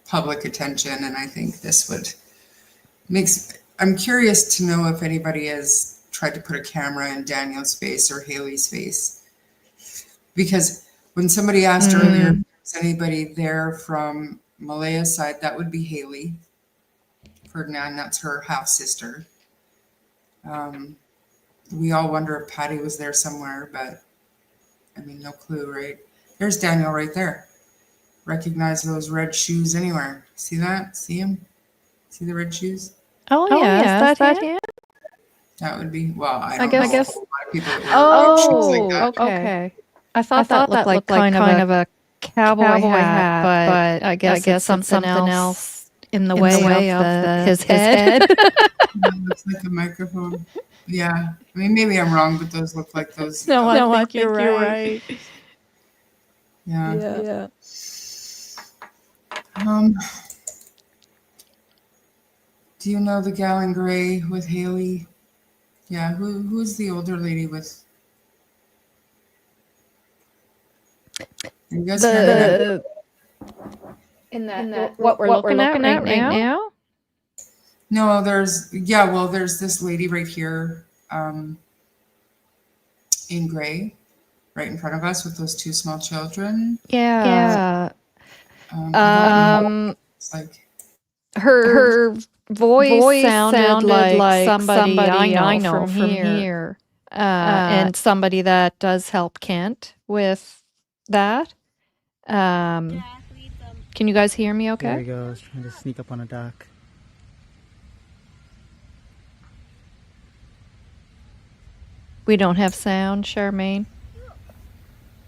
Speaker 2: public attention, and I think this would I'm curious to know if anybody has tried to put a camera in Daniel's face or Haley's face. Because when somebody asked earlier, is anybody there from Malaya's side, that would be Haley. Ferdinand, that's her half sister. We all wonder if Patty was there somewhere, but I mean, no clue, right? There's Daniel right there. Recognize those red shoes anywhere. See that? See him? See the red shoes?
Speaker 6: Oh yeah, is that him?
Speaker 2: That would be, well, I
Speaker 6: guess.
Speaker 2: know a lot of people that wear red shoes like that.
Speaker 6: Okay. I thought that looked like kind of a cowboy hat, but I guess something else in the way of his head.
Speaker 2: It looks like a microphone. Yeah. I mean, maybe I'm wrong, but those look like those.
Speaker 6: No, I think you're right.
Speaker 2: Yeah. Do you know the gal in gray with Haley? Yeah, who's the older lady with? You guys heard
Speaker 6: that what we're looking at right now?
Speaker 2: No, there's this lady right here, in gray, right in front of us with those two small children.
Speaker 6: Yeah.
Speaker 2: It's like
Speaker 6: her voice sounded like somebody I know from here. and somebody that does help Kent with that. Can you guys hear me
Speaker 3: There
Speaker 6: okay?
Speaker 3: he goes, trying to sneak up on a duck.
Speaker 6: We don't have sound, Charmaine.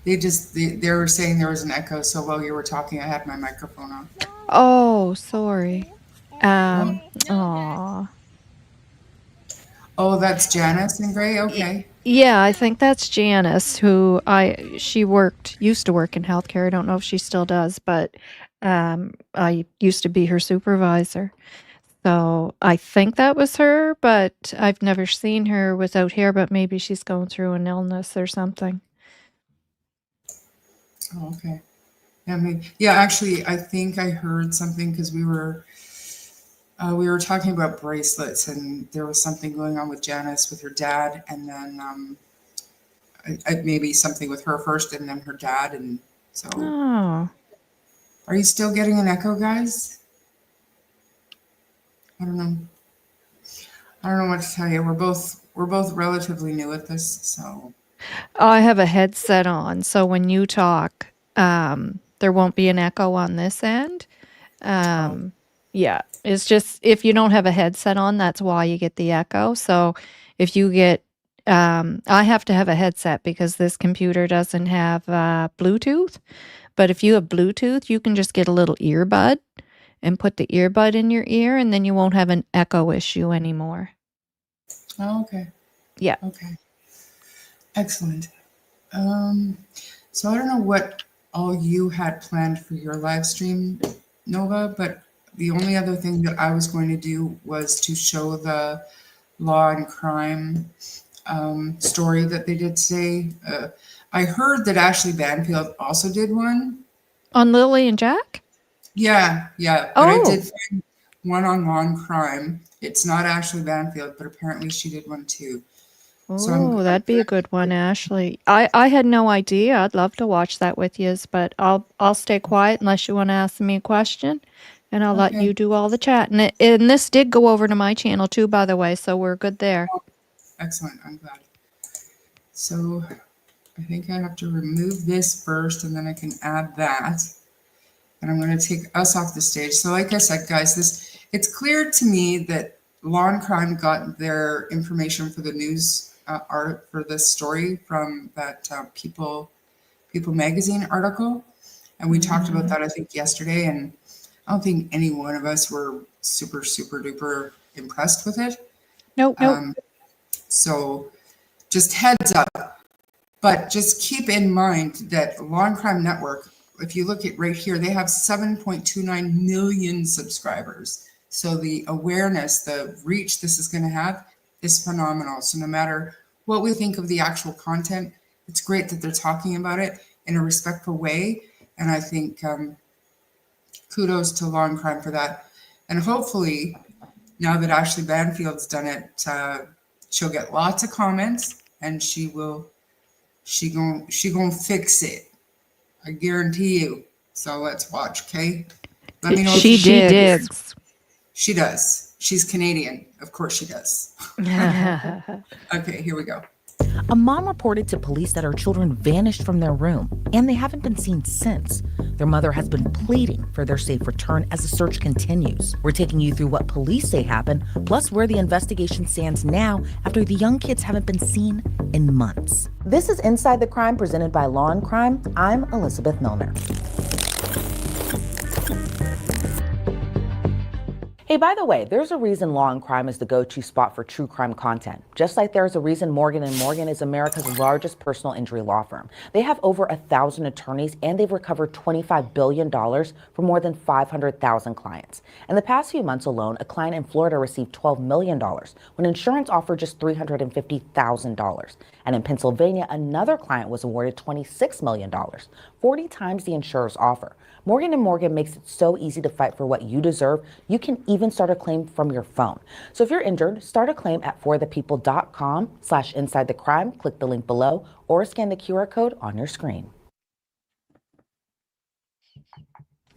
Speaker 2: They were saying there was an echo, so while you were talking, I had my microphone on.
Speaker 6: Oh, sorry. Aw.
Speaker 2: Oh, that's Janice in gray? Okay.
Speaker 6: Yeah, I think that's Janice, who she used to work in healthcare. I don't know if she still does, but I used to be her supervisor. So I think that was her, but I've never seen her without hair, but maybe she's going through an illness or something.
Speaker 2: Oh, okay. Yeah, actually, I think I heard something because we were talking about bracelets, and there was something going on with Janice with her dad, and then maybe something with her first, and then her dad, and so.
Speaker 6: Oh.
Speaker 2: Are you still getting an echo, guys? I don't know. I don't know what to tell you. We're both relatively new at this, so.
Speaker 6: I have a headset on, so when you talk, there won't be an echo on this end. Yeah, it's just if you don't have a headset on, that's why you get the echo. So if you get, I have to have a headset because this computer doesn't have Bluetooth. But if you have Bluetooth, you can just get a little earbud and put the earbud in your ear, and then you won't have an echo issue anymore.
Speaker 2: Oh, okay.
Speaker 6: Yeah.
Speaker 2: Okay. Excellent. So I don't know what all you had planned for your live stream, Nova, but the only other thing that I was going to do was to show the law and crime story that they did today. I heard that Ashley Banfield also did one.
Speaker 6: On Lilly and Jack?
Speaker 2: Yeah. But I did find one on law and crime. It's not Ashley Banfield, but apparently she did one too.
Speaker 6: Oh, that'd be a good one, Ashley. I had no idea. I'd love to watch that with you, but I'll stay quiet unless you want to ask me a question, and I'll let you do all the chat. And this did go over to my channel too, by the way, so we're good there.
Speaker 2: Excellent. I'm glad. So I think I have to remove this first, and then I can add that. And I'm going to take us off the stage. So like I said, guys, it's clear to me that Law and Crime got their information for the news art for this story from that People magazine article. And we talked about that, I think, yesterday. And I don't think any one of us were super, super duper impressed with it.
Speaker 6: Nope.
Speaker 2: So just heads up. But just keep in mind that Law and Crime Network, if you look at right here, they have 7.29 million subscribers. So the awareness, the reach this is going to have is phenomenal. So no matter what we think of the actual content, it's great that they're talking about it in a respectful way. And I think kudos to Law and Crime for that. And hopefully, now that Ashley Banfield's done it, she'll get lots of comments, and she gonna fix it. I guarantee you. So let's watch, okay? Let me know if
Speaker 6: she digs.
Speaker 2: She does. She's Canadian. Of course she does. Okay, here we go.
Speaker 14: A mom reported to police that her children vanished from their room, and they haven't been seen since. Their mother has been pleading for their safe return as the search continues. We're taking you through what police say happened, plus where the investigation stands now after the young kids haven't been seen in months. This is Inside the Crime, presented by Law and Crime. I'm Elizabeth Milner. Hey, by the way, there's a reason Law and Crime is the go-to spot for true crime content. Just like there's a reason Morgan & Morgan is America's largest personal injury law firm. They have over 1,000 attorneys, and they've recovered $25 billion from more than 500,000 clients. In the past few months alone, a client in Florida received $12 million when insurance offered just $350,000. And in Pennsylvania, another client was awarded $26 million, 40 times the insurer's offer. Morgan & Morgan makes it so easy to fight for what you deserve. You can even start a claim from your phone. So if you're injured, start a claim at forthepeople.com/insidethecrime. Click the link below or scan the QR code on your screen.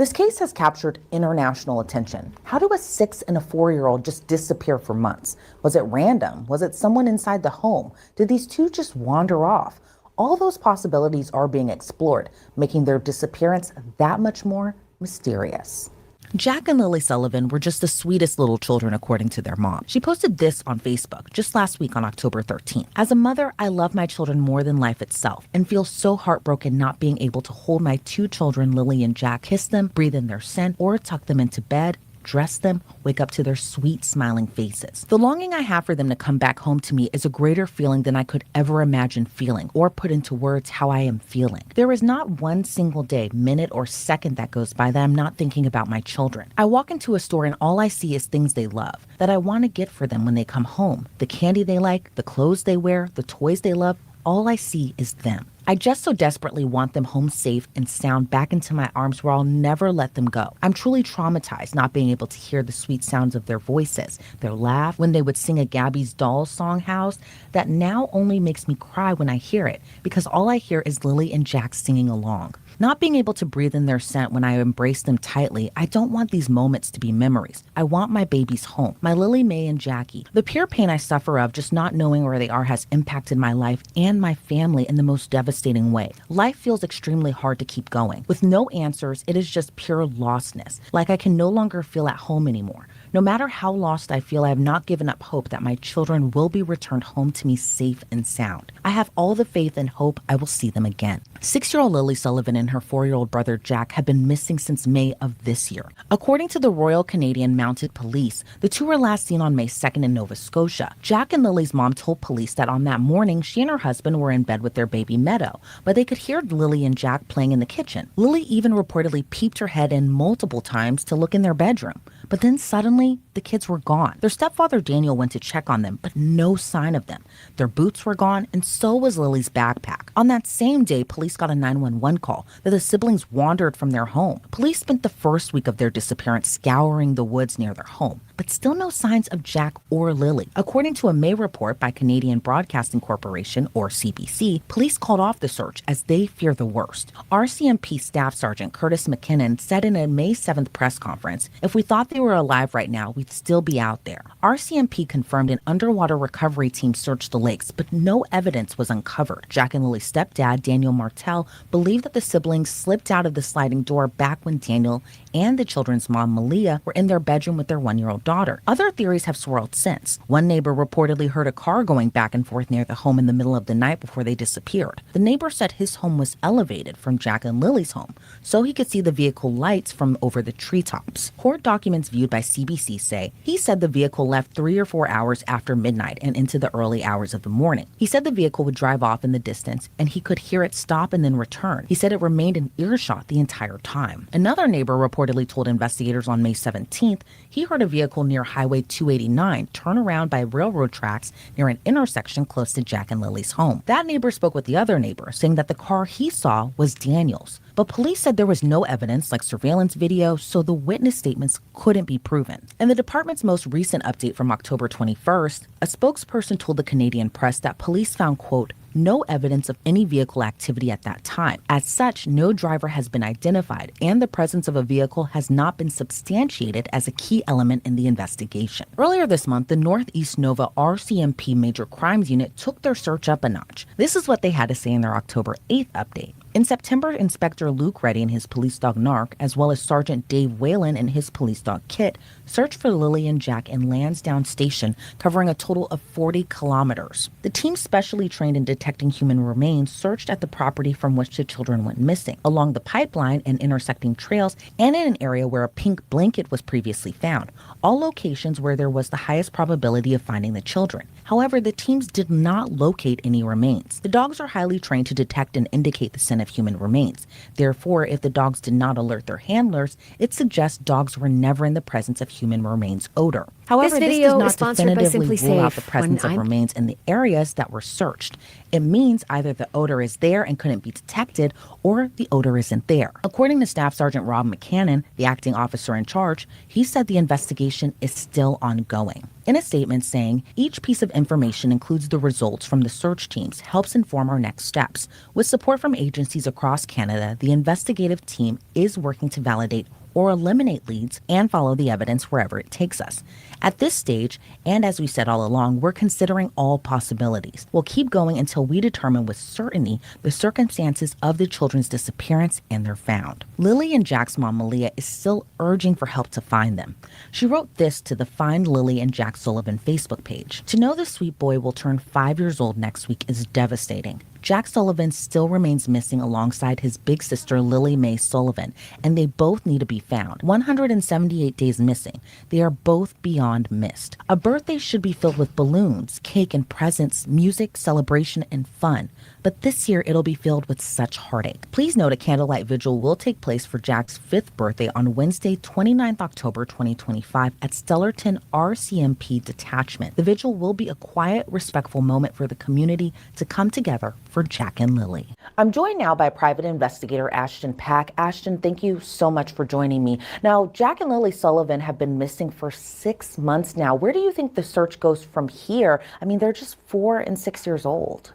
Speaker 14: This case has captured international attention. How do a 6 and a 4-year-old just disappear for months? Was it random? Was it someone inside the home? Did these two just wander off? All those possibilities are being explored, making their disappearance that much more mysterious. Jack and Lily Sullivan were just the sweetest little children, according to their mom. She posted this on Facebook just last week on October 13th. As a mother, I love my children more than life itself and feel so heartbroken not being able to hold my 2 children, Lily and Jack, kiss them, breathe in their scent, or tuck them into bed, dress them, wake up to their sweet smiling faces. The longing I have for them to come back home to me is a greater feeling than I could ever imagine feeling or put into words how I am feeling. There is not one single day, minute, or second that goes by that I'm not thinking about my children. I walk into a store and all I see is things they love, that I want to get for them when they come home. The candy they like, the clothes they wear, the toys they love, all I see is them. I just so desperately want them home safe and sound back into my arms where I'll never let them go. I'm truly traumatized not being able to hear the sweet sounds of their voices, their laugh when they would sing a Gabby's Dolls song house that now only makes me cry when I hear it because all I hear is Lily and Jack singing along. Not being able to breathe in their scent when I embrace them tightly, I don't want these moments to be memories. I want my babies home, my Lily, May, and Jackie. The pure pain I suffer of just not knowing where they are has impacted my life and my family in the most devastating way. Life feels extremely hard to keep going. With no answers, it is just pure lostness, like I can no longer feel at home anymore. No matter how lost I feel, I have not given up hope that my children will be returned home to me safe and sound. I have all the faith and hope I will see them again. 6-year-old Lily Sullivan and her 4-year-old brother Jack have been missing since May of this year. According to the Royal Canadian Mounted Police, the two were last seen on May 2nd in Nova Scotia. Jack and Lily's mom told police that on that morning, she and her husband were in bed with their baby Meadow, but they could hear Lily and Jack playing in the kitchen. Lily even reportedly peeped her head in multiple times to look in their bedroom. But then suddenly, the kids were gone. Their stepfather Daniel went to check on them, but no sign of them. Their boots were gone, and so was Lily's backpack. On that same day, police got a 911 call that the siblings wandered from their home. Police spent the first week of their disappearance scouring the woods near their home, but still no signs of Jack or Lily. According to a May report by Canadian Broadcasting Corporation, or CBC, police called off the search as they fear the worst. RCMP Staff Sergeant Curtis McKinnon said in a May 7th press conference, "If we thought they were alive right now, we'd still be out there." RCMP confirmed an underwater recovery team searched the lakes, but no evidence was uncovered. Jack and Lily's stepdad, Daniel Martel, believed that the siblings slipped out of the sliding door back when Daniel and the children's mom, Malia, were in their bedroom with their 1-year-old daughter. Other theories have swirled since. One neighbor reportedly heard a car going back and forth near the home in the middle of the night before they disappeared. The neighbor said his home was elevated from Jack and Lily's home, so he could see the vehicle lights from over the treetops. Court documents viewed by CBC say he said the vehicle left 3 or 4 hours after midnight and into the early hours of the morning. He said the vehicle would drive off in the distance and he could hear it stop and then return. He said it remained in earshot the entire time. Another neighbor reportedly told investigators on May 17th he heard a vehicle near Highway 289 turn around by railroad tracks near an intersection close to Jack and Lily's home. That neighbor spoke with the other neighbor, saying that the car he saw was Daniel's. But police said there was no evidence like surveillance video, so the witness statements couldn't be proven. In the department's most recent update from October 21st, a spokesperson told the Canadian press that police found, quote, no evidence of any vehicle activity at that time. As such, no driver has been identified, and the presence of a vehicle has not been substantiated as a key element in the investigation. Earlier this month, the Northeast Nova RCMP Major Crimes Unit took their search up a notch. This is what they had to say in their October 8th update. In September, Inspector Luke Reddy and his police dog Narc, as well as Sergeant Dave Whalen and his police dog Kit, searched for Lily and Jack in Lansdowne Station, covering a total of 40 kilometers. The team specially trained in detecting human remains searched at the property from which the children went missing, along the pipeline and intersecting trails, and in an area where a pink blanket was previously found, all locations where there was the highest probability of finding the children. However, the teams did not locate any remains. The dogs are highly trained to detect and indicate the scent of human remains. Therefore, if the dogs did not alert their handlers, it suggests dogs were never in the presence of human remains odor. However, this
Speaker 15: video
Speaker 14: does
Speaker 15: is
Speaker 14: not
Speaker 15: sponsored by
Speaker 14: definitively
Speaker 15: Simply
Speaker 14: rule out the
Speaker 15: Safe.
Speaker 14: presence
Speaker 15: When
Speaker 14: of
Speaker 15: I'm-
Speaker 14: remains in the areas that were searched. It means either the odor is there and couldn't be detected, or the odor isn't there. According to Staff Sergeant Rob McCannon, the acting officer in charge, he said the investigation is still ongoing. In a statement saying, each piece of information includes the results from the search teams, helps inform our next steps. With support from agencies across Canada, the investigative team is working to validate or eliminate leads and follow the evidence wherever it takes us. At this stage, and as we said all along, we're considering all possibilities. We'll keep going until we determine with certainty the circumstances of the children's disappearance and their found. Lilly and Jack's mom, Malia, is still urging for help to find them. She wrote this to the Find Lilly and Jack Sullivan Facebook page. To know the sweet boy will turn 5 years old next week is devastating. Jack Sullivan still remains missing alongside his big sister Lily Mae Sullivan, and they both need to be found. 178 days missing. They are both beyond missed. A birthday should be filled with balloons, cake and presents, music, celebration, and fun. But this year it'll be filled with such heartache. Please note a candlelight vigil will take place for Jack's 5th birthday on Wednesday, 29th October 2025 at Stellarton RCMP Detachment. The vigil will be a quiet, respectful moment for the community to come together for Jack and Lily. I'm joined now by private investigator Ashton Pack. Ashton, thank you so much for joining me. Now, Jack and Lily Sullivan have been missing for 6 months now. Where do you think the search goes from here? I mean, they're just 4 and 6 years old.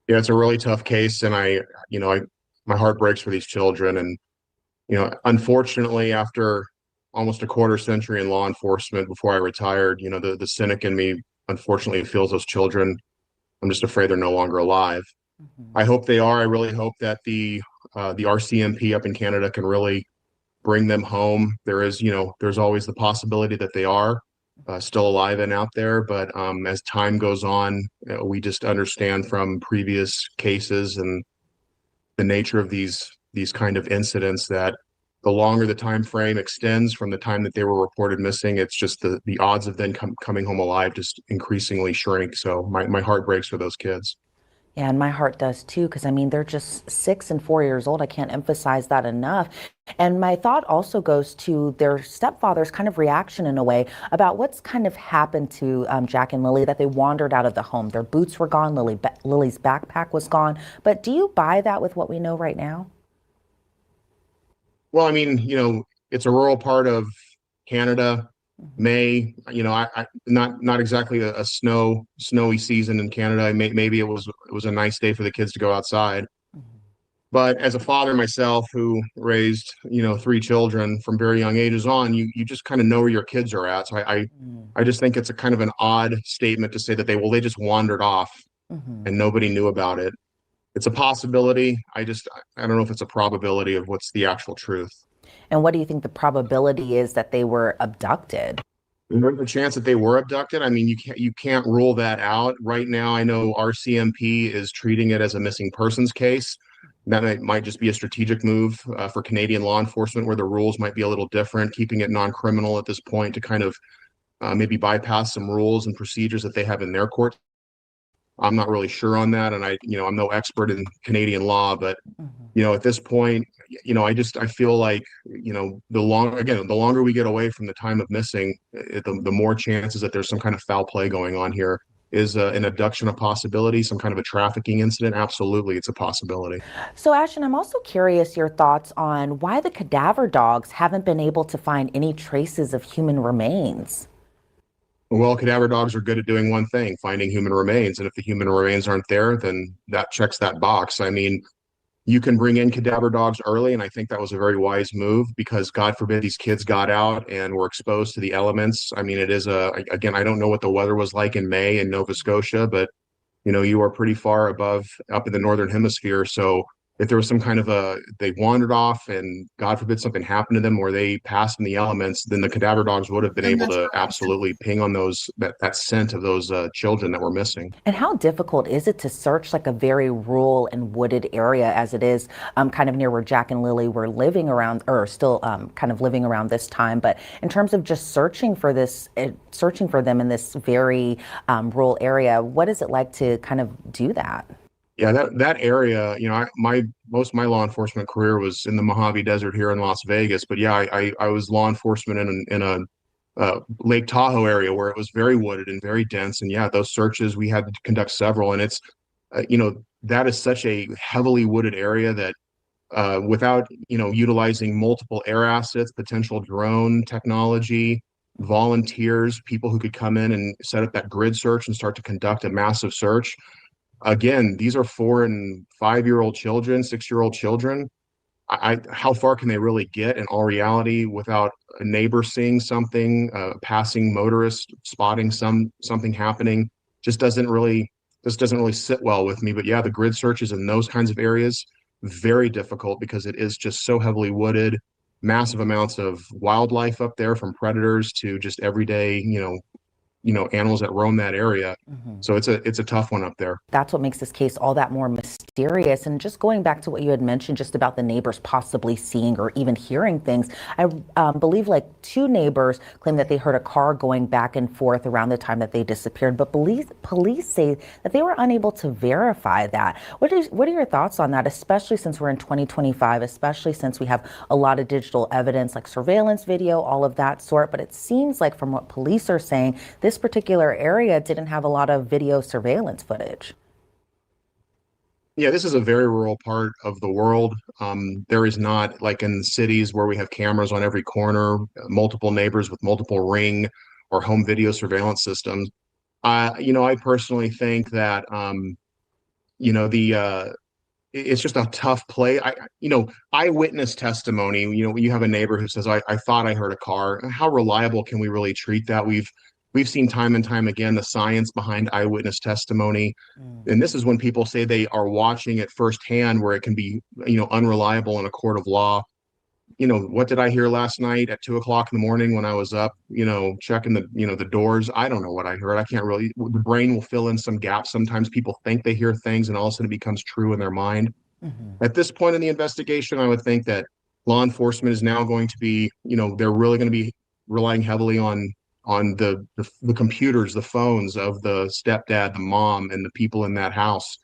Speaker 16: Yeah, it's a really tough case, and my heart breaks for these children. And unfortunately, after almost a quarter century in law enforcement before I retired, the cynic in me unfortunately feels those children. I'm just afraid they're no longer alive. I hope they are. I really hope that the RCMP up in Canada can really bring them home. There's always the possibility that they are still alive and out there, but as time goes on, we just understand from previous cases and the nature of these kind of incidents that the longer the time frame extends from the time that they were reported missing, it's just the odds of them coming home alive just increasingly shrink. So my heart breaks for those kids.
Speaker 14: Yeah, and my heart does too, because I mean, they're just 6 and 4 years old. I can't emphasize that enough. And my thought also goes to their stepfather's kind of reaction in a way about what's kind of happened to Jack and Lily, that they wandered out of the home. Their boots were gone. Lily's backpack was gone. But do you buy that with what we know right now?
Speaker 16: Well, I mean, it's a rural part of Canada. May, I not exactly a snowy season in Canada. Maybe it was a nice day for the kids to go outside. But as a father myself who raised, 3 children from very young ages on, you just kind of know where your kids are at. So I just think it's a kind of an odd statement to say that they just wandered off and nobody knew about it. It's a possibility. I don't know if it's a probability of what's the actual truth.
Speaker 14: And what do you think the probability is that they were abducted?
Speaker 16: There's a chance that they were abducted. I mean, you can't rule that out. Right now, I know RCMP is treating it as a missing persons case. That might just be a strategic move for Canadian law enforcement, where the rules might be a little different, keeping it non-criminal at this point to kind of maybe bypass some rules and procedures that they have in their court. I'm not really sure on that, and I'm no expert in Canadian law, but at this point, I feel like the longer we get away from the time of missing, the more chances that there's some kind of foul play going on here. Is an abduction a possibility? Some kind of a trafficking incident? Absolutely, it's a possibility.
Speaker 14: So, Ashton, I'm also curious your thoughts on why the cadaver dogs haven't been able to find any traces of human remains.
Speaker 16: Well, cadaver dogs are good at doing one thing, finding human remains. And if the human remains aren't there, then that checks that box. I mean, you can bring in cadaver dogs early, and I think that was a very wise move because God forbid these kids got out and were exposed to the elements. I mean, again, I don't know what the weather was like in May in Nova Scotia, but you are pretty far up in the northern hemisphere. So if there was some kind of they wandered off and God forbid something happened to them or they passed in the elements, then the cadaver dogs would have been able to absolutely ping on that scent of those children that were missing.
Speaker 14: And how difficult is it to search like a very rural and wooded area as it is kind of near where Jack and Lily were living around, or still kind of living around this time? But in terms of just searching for them in this very rural area, what is it like to kind of do that?
Speaker 16: Yeah, that area, most of my law enforcement career was in the Mojave Desert here in Las Vegas. But yeah, I was law enforcement in a Lake Tahoe area where it was very wooded and very dense. And yeah, those searches, we had to conduct several. And it's, that is such a heavily wooded area that without, utilizing multiple air assets, potential drone technology, volunteers, people who could come in and set up that grid search and start to conduct a massive search. Again, these are 4 and 5-year-old children, 6-year-old children. How far can they really get in all reality without a neighbor seeing something, passing motorist spotting something happening? Just doesn't really sit well with me. But yeah, the grid searches in those kinds of areas, very difficult because it is just so heavily wooded, massive amounts of wildlife up there, from predators to just everyday, animals that roam that area. So it's a tough one up there.
Speaker 14: That's what makes this case all that more mysterious. And just going back to what you had mentioned just about the neighbors possibly seeing or even hearing things, I believe like 2 neighbors claim that they heard a car going back and forth around the time that they disappeared, but police say that they were unable to verify that. What are your thoughts on that, especially since we're in 2025, especially since we have a lot of digital evidence like surveillance video, all of that sort, but it seems like from what police are saying, this particular area didn't have a lot of video surveillance footage.
Speaker 16: Yeah, this is a very rural part of the world. There is not, like in cities where we have cameras on every corner, multiple neighbors with multiple Ring or home video surveillance systems. I personally think that, it's just a tough play. Eyewitness testimony, you have a neighbor who says, I thought I heard a car. How reliable can we really treat that? We've seen time and time again the science behind eyewitness testimony. And this is when people say they are watching it firsthand, where it can be, unreliable in a court of law. What did I hear last night at 2 o'clock in the morning when I was up, checking the doors? I don't know what I heard. I can't really, the brain will fill in some gaps. Sometimes people think they hear things and all of a sudden it becomes true in their mind. At this point in the investigation, I would think that law enforcement is now going to be, they're really going to be relying heavily on the computers, the phones of the stepdad, the mom, and the people in that house.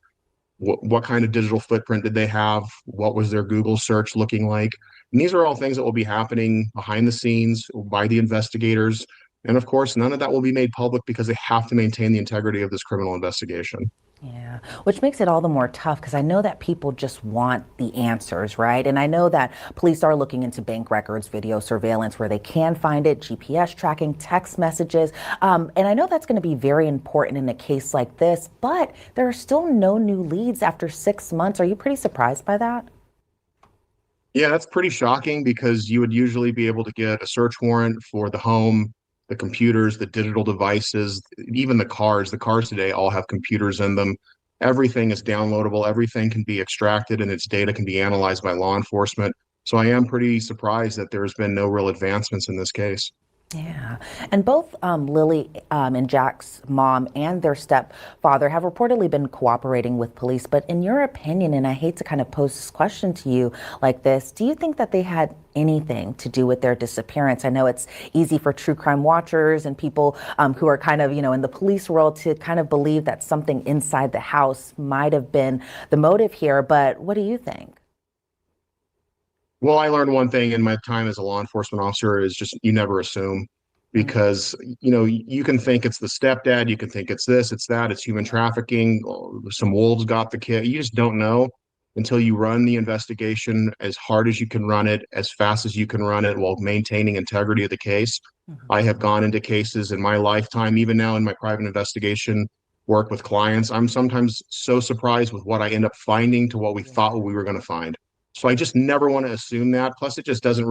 Speaker 16: What kind of digital footprint did they have? What was their Google search looking like? And these are all things that will be happening behind the scenes by the investigators. And of course, none of that will be made public because they have to maintain the integrity of this criminal investigation.
Speaker 14: Yeah, which makes it all the more tough because I know that people just want the answers, right? And I know that police are looking into bank records, video surveillance where they can find it, GPS tracking, text messages. And I know that's going to be very important in a case like this, but there are still no new leads after 6 months. Are you pretty surprised by that?
Speaker 16: Yeah, that's pretty shocking because you would usually be able to get a search warrant for the home, the computers, the digital devices, even the cars. The cars today all have computers in them. Everything is downloadable. Everything can be extracted and its data can be analyzed by law enforcement. So I am pretty surprised that there's been no real advancements in this case.
Speaker 14: Yeah, and both Lily and Jack's mom and their stepfather have reportedly been cooperating with police. But in your opinion, and I hate to kind of pose this question to you like this, do you think that they had anything to do with their disappearance? I know it's easy for true crime watchers and people who are kind of, in the police world to kind of believe that something inside the house might have been the motive here. But what do you think?
Speaker 16: Well, I learned one thing in my time as a law enforcement officer is just you never assume, because you can think it's the stepdad, you can think it's this, it's that, it's human trafficking, some wolves got the kid. You just don't know until you run the investigation as hard as you can run it, as fast as you can run it, while maintaining integrity of the case. I have gone into cases in my lifetime, even now in my private investigation work with clients. I'm sometimes so surprised with what I end up finding to what we thought we were going to find. So I just never want to assume that. Plus, it just doesn't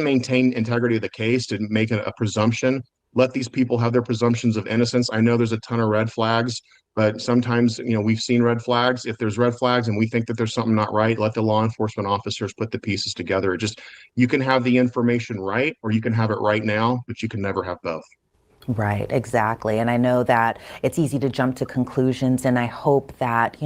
Speaker 16: maintain integrity of the case to make a presumption. Let these people have their presumptions of innocence. I know there's a ton of red flags, but sometimes, we've seen red flags. If there's red flags and we think that there's something not right, let the law enforcement officers put the pieces together. You can have the information right, or you can have it right now, but you can never have both.
Speaker 14: Right, exactly. And I know that it's easy to jump to conclusions, and I hope that,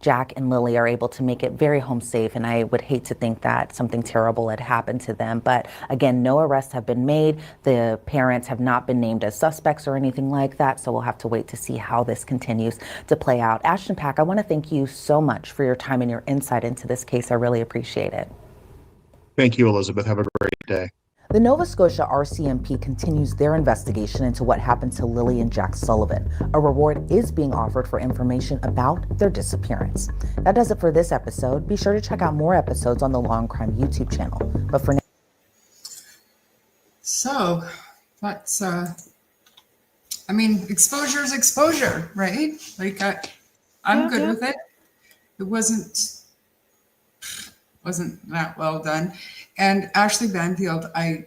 Speaker 14: Jack and Lily are able to make it very home safe. And I would hate to think that something terrible had happened to them. But again, no arrests have been made. The parents have not been named as suspects or anything like that. So we'll have to wait to see how this continues to play out. Ashton Pack, I want to thank you so much for your time and your insight into this case. I really appreciate it.
Speaker 16: Thank you, Elizabeth. Have a great day.
Speaker 14: The Nova Scotia RCMP continues their investigation into what happened to Lilly and Jack Sullivan. A reward is being offered for information about their disappearance. That does it for this episode. Be sure to check out more episodes on the Law and Crime YouTube channel. But for now,
Speaker 2: So that's, I mean, exposure is exposure, right? Like I'm good with it. It wasn't that well done. And Ashley Banfield, I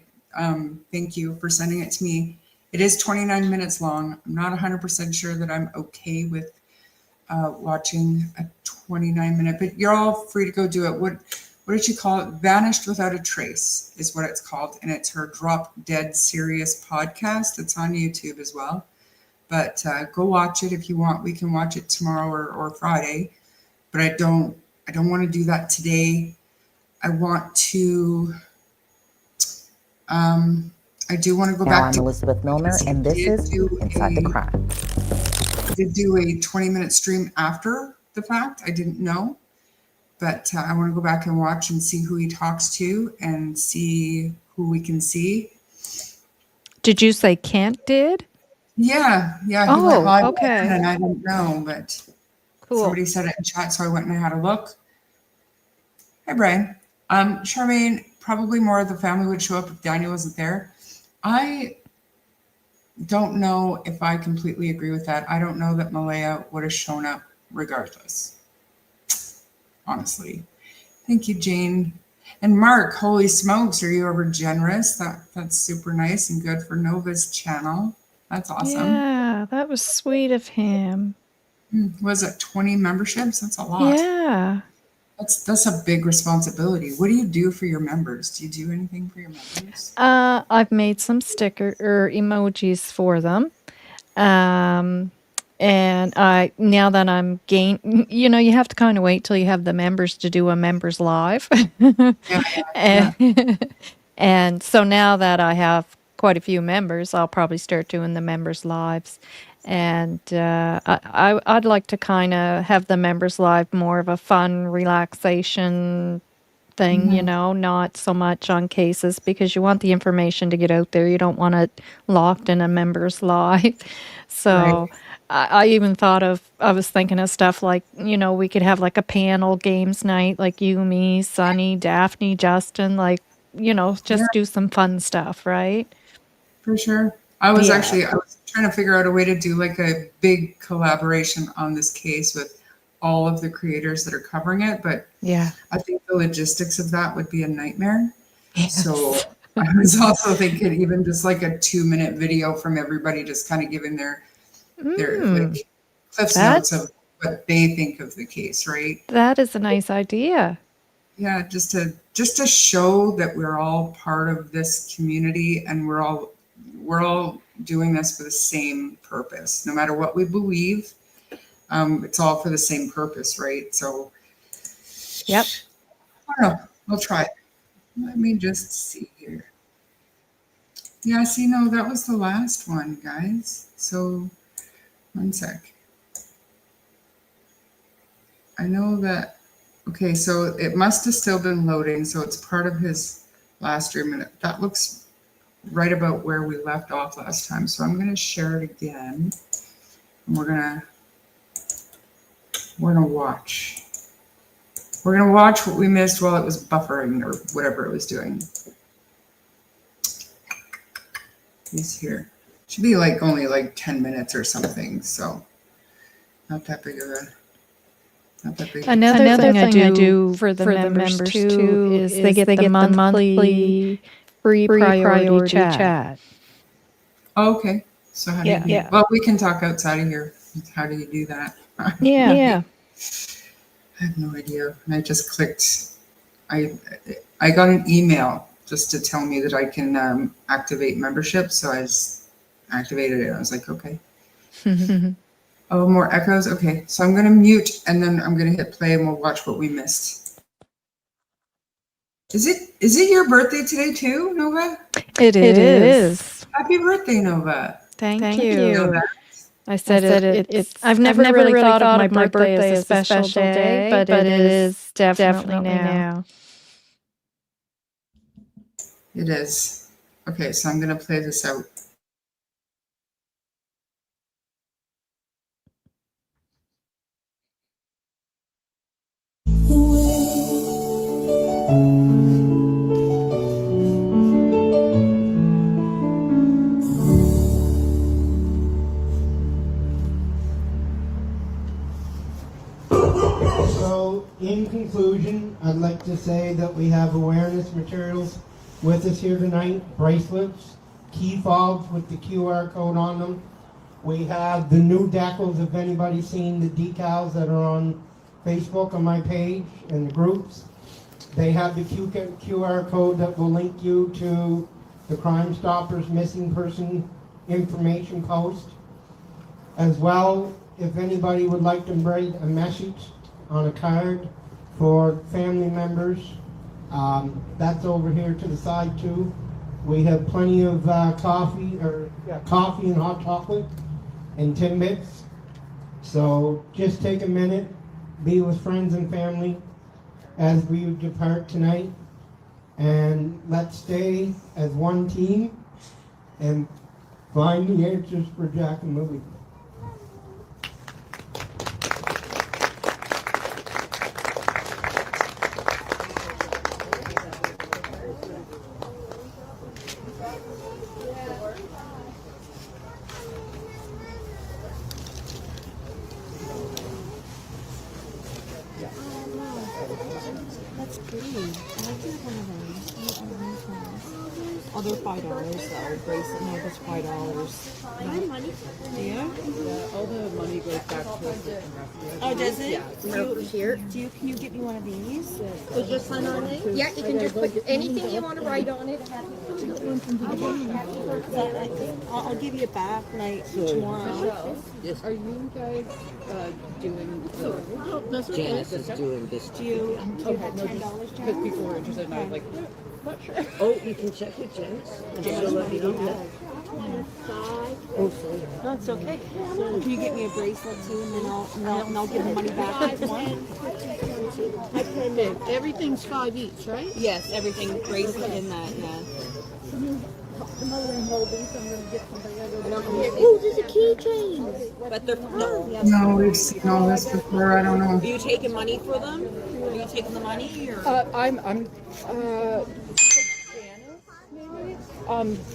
Speaker 2: thank you for sending it to me. It is 29 minutes long. I'm not 100% sure that I'm okay with watching a 29-minute, but you're all free to go do it. What did she call it? Vanished Without a Trace is what it's called. And it's her Drop Dead Serious podcast. It's on YouTube as well. But go watch it if you want. We can watch it tomorrow or Friday. But I don't want to do that today. I want to, I do want to go back
Speaker 14: I'm
Speaker 2: to
Speaker 14: Elizabeth Milner, and this is Inside the Crime.
Speaker 2: I did do a 20-minute stream after the fact. I didn't know. But I want to go back and watch and see who he talks to and see who we can see.
Speaker 6: Did you say Kent did?
Speaker 2: Yeah. He went
Speaker 6: Oh,
Speaker 2: live
Speaker 6: okay.
Speaker 2: and I didn't know, but
Speaker 6: Cool.
Speaker 2: somebody said it in chat, so I went and I had a look. Hey, Brian. Charmaine, probably more of the family would show up if Daniel wasn't there. I don't know if I completely agree with that. I don't know that Malaya would have shown up regardless. Honestly. Thank you, Jane. And Mark, holy smokes, are you ever generous? That's super nice and good for Nova's channel. That's awesome.
Speaker 6: Yeah, that was sweet of him.
Speaker 2: Was it 20 memberships? That's a lot.
Speaker 6: Yeah.
Speaker 2: That's a big responsibility. What do you do for your members? Do you do anything for your members?
Speaker 6: I've made some sticker or emojis for them. And now that I'm you have to kind of wait till you have the members to do a members live. And so now that I have quite a few members, I'll probably start doing the members lives. And I'd like to kind of have the members live more of a fun relaxation thing, not so much on cases, because you want the information to get out there. You don't want it locked in a members live. So
Speaker 2: Right.
Speaker 6: I even I was thinking of stuff like, we could have like a panel games night, like you, me, Sunny, Daphne, Justin, like, just do some fun stuff, right?
Speaker 2: For sure. I was
Speaker 6: Yeah.
Speaker 2: trying to figure out a way to do like a big collaboration on this case with all of the creators that are covering it, but
Speaker 6: Yeah.
Speaker 2: I think the logistics of that would be a nightmare.
Speaker 6: Yes.
Speaker 2: So I was also thinking even just like a 2-minute video from everybody just kind of giving their like cliffs notes of what they think of the case, right?
Speaker 6: That is a nice idea.
Speaker 2: Yeah, just to show that we're all part of this community and we're all doing this for the same purpose. No matter what we believe, it's all for the same purpose, right? So,
Speaker 6: Yep.
Speaker 2: I don't know. We'll try it. Let me just see here. Yeah, see, no, that was the last one, guys. So, one sec. I know that. Okay, so it must have still been loading, so it's part of his last stream, and that looks right about where we left off last time. So I'm going to share it again, and we're gonna watch. We're gonna watch what we missed while it was buffering or whatever it was doing. He's here. Should be like only like 10 minutes or something, so not that big of a.
Speaker 6: Another thing I do for the members too is they get the monthly free priority chat.
Speaker 2: Oh, okay. So how do you do? Well, we can talk outside of here. How do you do that?
Speaker 6: Yeah.
Speaker 2: I have no idea. And I just clicked. I got an email just to tell me that I can activate membership. So I just activated it. I was like, okay. Oh, more echoes. Okay, so I'm going to mute and then I'm going to hit play and we'll watch what we missed. Is it your birthday today too, Nova?
Speaker 6: It is.
Speaker 2: Happy birthday, Nova.
Speaker 6: Thank you. I said it's. I've never really thought of my birthday as a special day, but it is definitely now.
Speaker 2: It is. Okay, so I'm going to play this out.
Speaker 7: So, in conclusion, I'd like to say that we have awareness materials with us here tonight, bracelets, key fobs with the QR code on them. We have the new decals, if anybody's seen the decals that are on Facebook on my page and the groups. They have the QR code that will link you to the Crime Stoppers missing person information post. As well, if anybody would like to write a message on a card for family members, that's over here to the side too. We have plenty of coffee and hot chocolate and Timbits. So just take a minute, be with friends and family as we depart tonight, and let's stay as one team and find the answers for Jack and Lily.
Speaker 5: That's pretty. I do one of those. Oh, they're $5 though. Bracelet, no, that's $5.
Speaker 13: My money.
Speaker 5: Yeah?
Speaker 8: Yeah, all the money goes back to
Speaker 5: Oh, does it?
Speaker 13: Here.
Speaker 5: Can you get me one of these?
Speaker 13: So just sign on it? Yeah, you can just put anything you want to write on it.
Speaker 5: I'll give you a back like tomorrow.
Speaker 8: Are you guys doing
Speaker 15: Janice is doing this.
Speaker 5: Do you have $10, Jack?
Speaker 8: because people were interested and I was like, not sure.
Speaker 15: Oh, you can check with Janice. And she'll let me know that. Oh, sorry.
Speaker 5: No, it's okay. Can you get me a bracelet too, and then I'll give the money back tomorrow?
Speaker 13: Everything's $5 each, right?
Speaker 5: Yes, everything bracelet in that. Yeah.
Speaker 13: Oh, there's a keychain.
Speaker 5: But they're no.
Speaker 2: No, we've seen all this before. I don't know.
Speaker 5: Are you taking money for them? Are you taking the money or?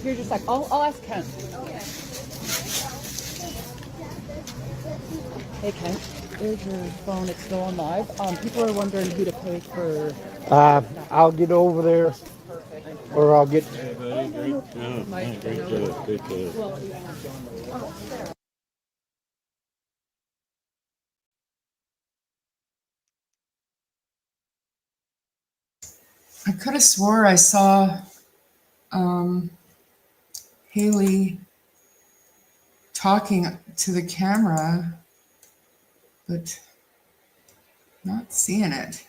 Speaker 8: Here just a sec. I'll ask Ken. Hey Ken, there's your phone. It's still on live. People are wondering who to pay for.
Speaker 7: I'll get over there, or I'll get.
Speaker 2: I could have swore I saw Haley talking to the camera, but not seeing it.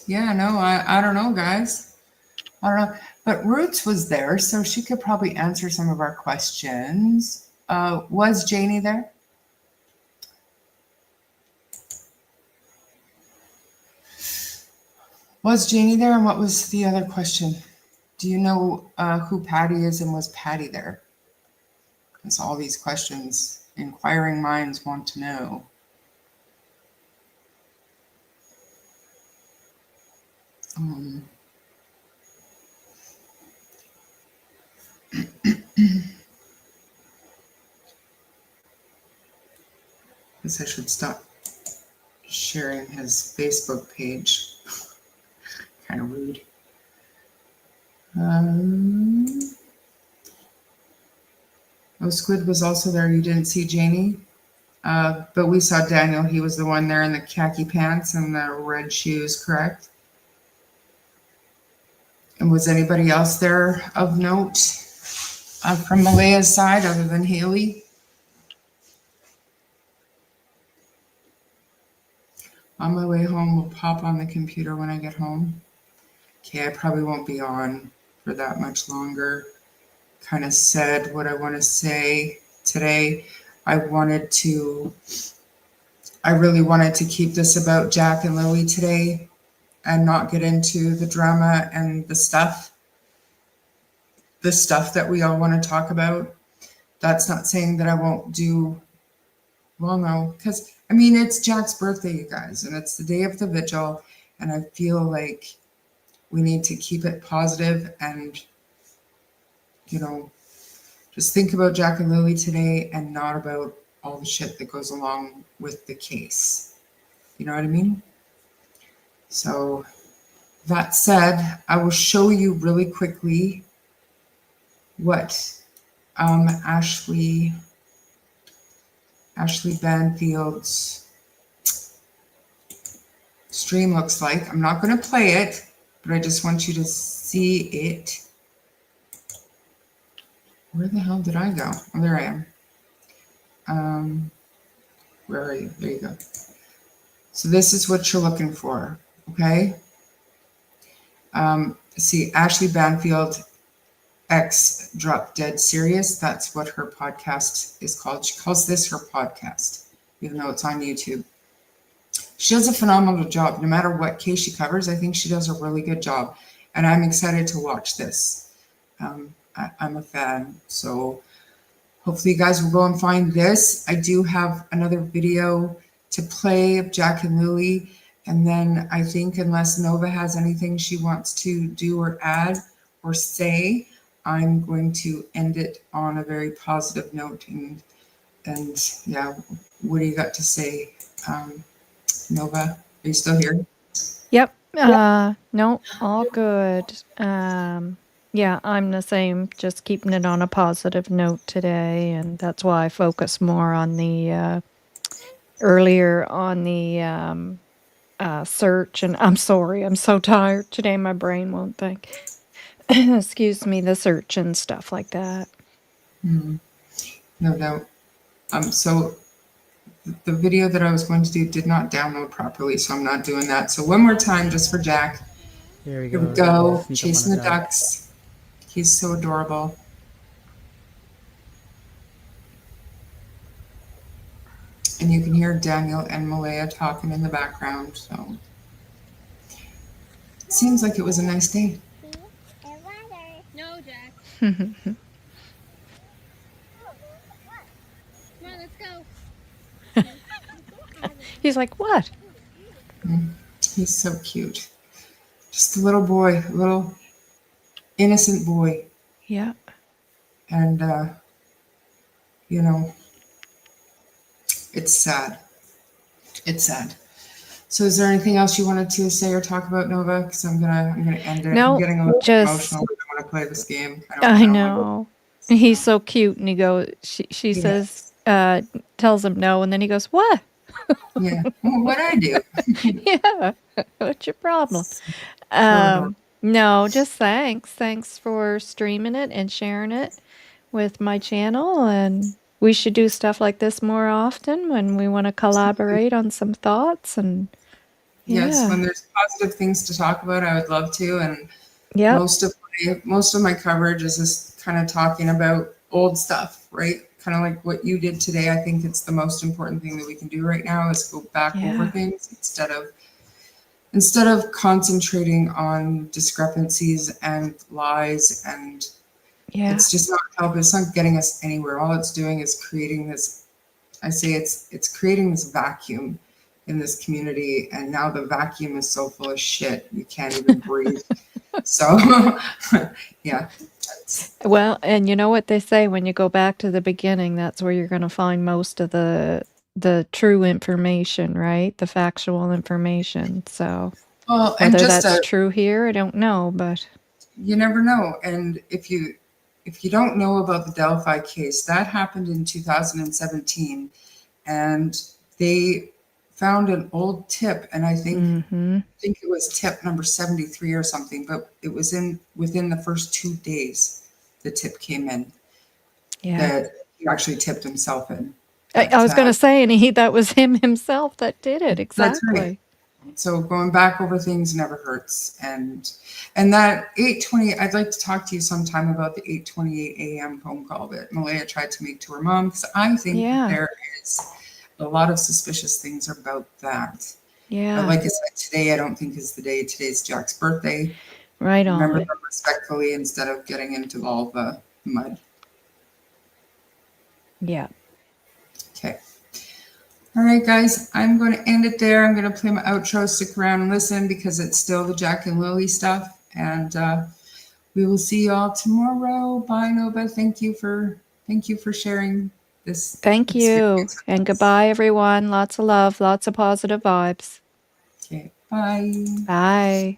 Speaker 2: Yeah, no, I don't know, guys. I don't know. But Roots was there, so she could probably answer some of our questions. Was Janie there? Was Janie there? And what was the other question? Do you know who Patty is, and was Patty there? Because all these questions, inquiring minds want to know. Guess I should stop sharing his Facebook page. Kind of rude. Oh, Squid was also there. You didn't see Janie, but we saw Daniel. He was the one there in the khaki pants and the red shoes, correct? And was anybody else there of note from Malaya's side other than Haley? On my way home, we'll pop on the computer when I get home. Okay, I probably won't be on for that much longer. Kind of said what I want to say today. I really wanted to keep this about Jack and Lily today. and not get into the drama and the stuff that we all want to talk about. That's not saying that I won't do, well, no, because I mean, it's Jack's birthday, you guys, and it's the day of the vigil. And I feel like we need to keep it positive and, you know, just think about Jack and Lily today and not about all the shit that goes along with the case. You know what I mean? So that said, I will show you really quickly what Ashley Banfield's stream looks like. I'm not going to play it, but I just want you to see it. Where the hell did I go? Oh, there I am. Where are you? There you go. So this is what you're looking for, okay? See, Ashley Banfield X Drop Dead Serious. That's what her podcast is called. She calls this her podcast, even though it's on YouTube. She does a phenomenal job. No matter what case she covers, I think she does a really good job. And I'm excited to watch this. I'm a fan. So hopefully you guys will go and find this. I do have another video to play of Jack and Lily. And then I think unless Nova has anything she wants to do or add or say, I'm going to end it on a very positive note. And yeah, what do you got to say, Nova? Are you still here?
Speaker 6: Yep. No, all good. Yeah, I'm the same, just keeping it on a positive note today, and that's why I focus more on the earlier on the search. And I'm sorry, I'm so tired today, my brain won't think. Excuse me, the search and stuff like that.
Speaker 2: No doubt. So the video that I was going to do did not download properly, so I'm not doing that. So one more time, just for Jack.
Speaker 3: Here we
Speaker 2: Here
Speaker 3: go.
Speaker 2: we go,
Speaker 3: Sneak up
Speaker 2: chasing
Speaker 3: on
Speaker 2: the
Speaker 3: a duck.
Speaker 2: ducks. He's so adorable. And you can hear Daniel and Malaya talking in the background. So it seems like it was a nice day.
Speaker 13: No, Jack. Come on, let's go.
Speaker 6: He's like, what?
Speaker 2: He's so cute. Just a little boy, a little innocent boy.
Speaker 6: Yeah.
Speaker 2: And, you know, it's sad. It's sad. So is there anything else you wanted to say or talk about, Nova? Because I'm gonna end it.
Speaker 6: No,
Speaker 2: I'm getting a little
Speaker 6: just-
Speaker 2: emotional. I want to play this game.
Speaker 6: I know. He's so cute, and he goes. She
Speaker 2: Yeah.
Speaker 6: says, tells him no, and then he goes, "What?"
Speaker 2: Yeah. Well, what'd I do?
Speaker 6: Yeah. What's your problem? No, just thanks. Thanks for streaming it and sharing it with my channel. And we should do stuff like this more often when we want to collaborate on some thoughts. And
Speaker 2: Yes,
Speaker 6: yeah.
Speaker 2: when there's positive things to talk about, I would love to. And
Speaker 6: Yep.
Speaker 2: most of my coverage is just kind of talking about old stuff, right? Kind of like what you did today. I think it's the most important thing that we can do right now is go back over
Speaker 6: Yeah.
Speaker 2: things instead of concentrating on discrepancies and lies, and
Speaker 6: Yeah.
Speaker 2: it's just not helping. It's not getting us anywhere. All it's doing is creating this, I say it's creating this vacuum in this community, and now the vacuum is so full of shit you can't even breathe. So yeah.
Speaker 6: Well, and you know what they say, when you go back to the beginning, that's where you're going to find most of the true information, right? The factual information. So
Speaker 2: Well, and
Speaker 6: whether
Speaker 2: just
Speaker 6: that's true here, I don't know, but
Speaker 2: you never know. And if you don't know about the Delphi case, that happened in 2017, and they found an old tip, and I think it was tip number 73 or something, but it was within the first 2 days the tip came in.
Speaker 6: Yeah.
Speaker 2: That he actually tipped himself in.
Speaker 6: I was going to say, and that was him himself that did it.
Speaker 2: That's
Speaker 6: Exactly.
Speaker 2: right. So going back over things never hurts. And that 8:20, I'd like to talk to you sometime about the 8:28 a.m. phone call that Malaya tried to make to her mom, because I think
Speaker 6: Yeah.
Speaker 2: there is a lot of suspicious things about that.
Speaker 6: Yeah.
Speaker 2: But like I said, today I don't think is the day. Today's Jack's birthday.
Speaker 6: Right
Speaker 2: Remember
Speaker 6: on.
Speaker 2: them respectfully instead of getting into all the mud.
Speaker 6: Yeah.
Speaker 2: Okay. All right, guys, I'm going to end it there. I'm going to play my outro. Stick around and listen because it's still the Jack and Lily stuff. And we will see you all tomorrow. Bye, Nova. Thank you for sharing this.
Speaker 6: Thank you. And goodbye, everyone. Lots of love, lots of positive vibes.
Speaker 2: Okay. Bye.
Speaker 6: Bye.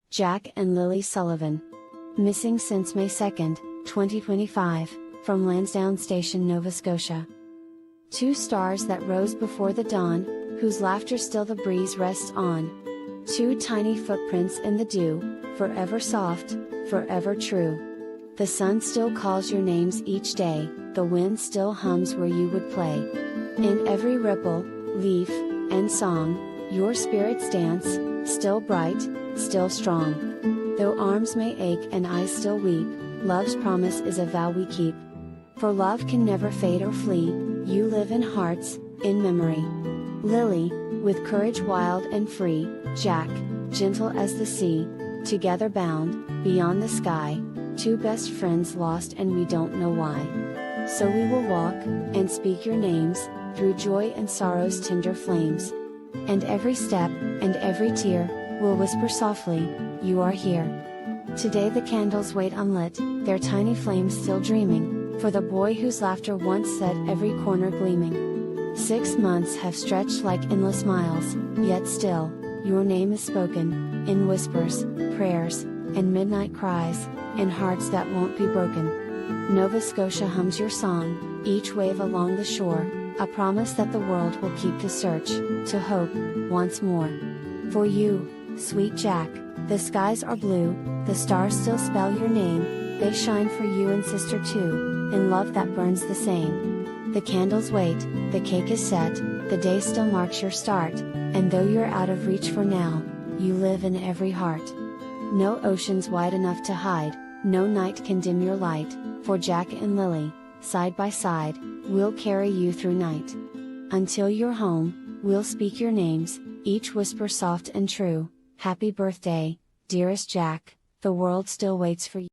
Speaker 17: Jack and Lily Sullivan. Missing since May 2nd, 2025, from Lansdowne Station, Nova Scotia. Two stars that rose before the dawn, whose laughter still the breeze rests on. Two tiny footprints in the dew, forever soft, forever true. The sun still calls your names each day, the wind still hums where you would play. In every ripple, leaf, and song, your spirits dance, still bright, still strong. Though arms may ache and eyes still weep, love's promise is a vow we keep. For love can never fade or flee, you live in hearts, in memory. Lily, with courage wild and free, Jack, gentle as the sea, together bound, beyond the sky, two best friends lost and we don't know why. So we will walk, and speak your names, through joy and sorrow's tender flames. And every step, and every tear, will whisper softly, you are here. Today the candles wait unlit, their tiny flames still dreaming, for the boy whose laughter once set every corner gleaming. 6 months have stretched like endless miles, yet still, your name is spoken, in whispers, prayers, and midnight cries, in hearts that won't be broken. Nova Scotia hums your song, each wave along the shore, a promise that the world will keep to search, to hope, once more. For you, sweet Jack, the skies are blue, the stars still spell your name, they shine for you and sister too, in love that burns the same. The candles wait, the cake is set, the day still marks your start, and though you're out of reach for now, you live in every heart. No ocean's wide enough to hide, no night can dim your light, for Jack and Lily, side by side, we'll carry you through night. Until you're home, we'll speak your names, each whisper soft and true. Happy birthday, dearest Jack, the world still waits for you.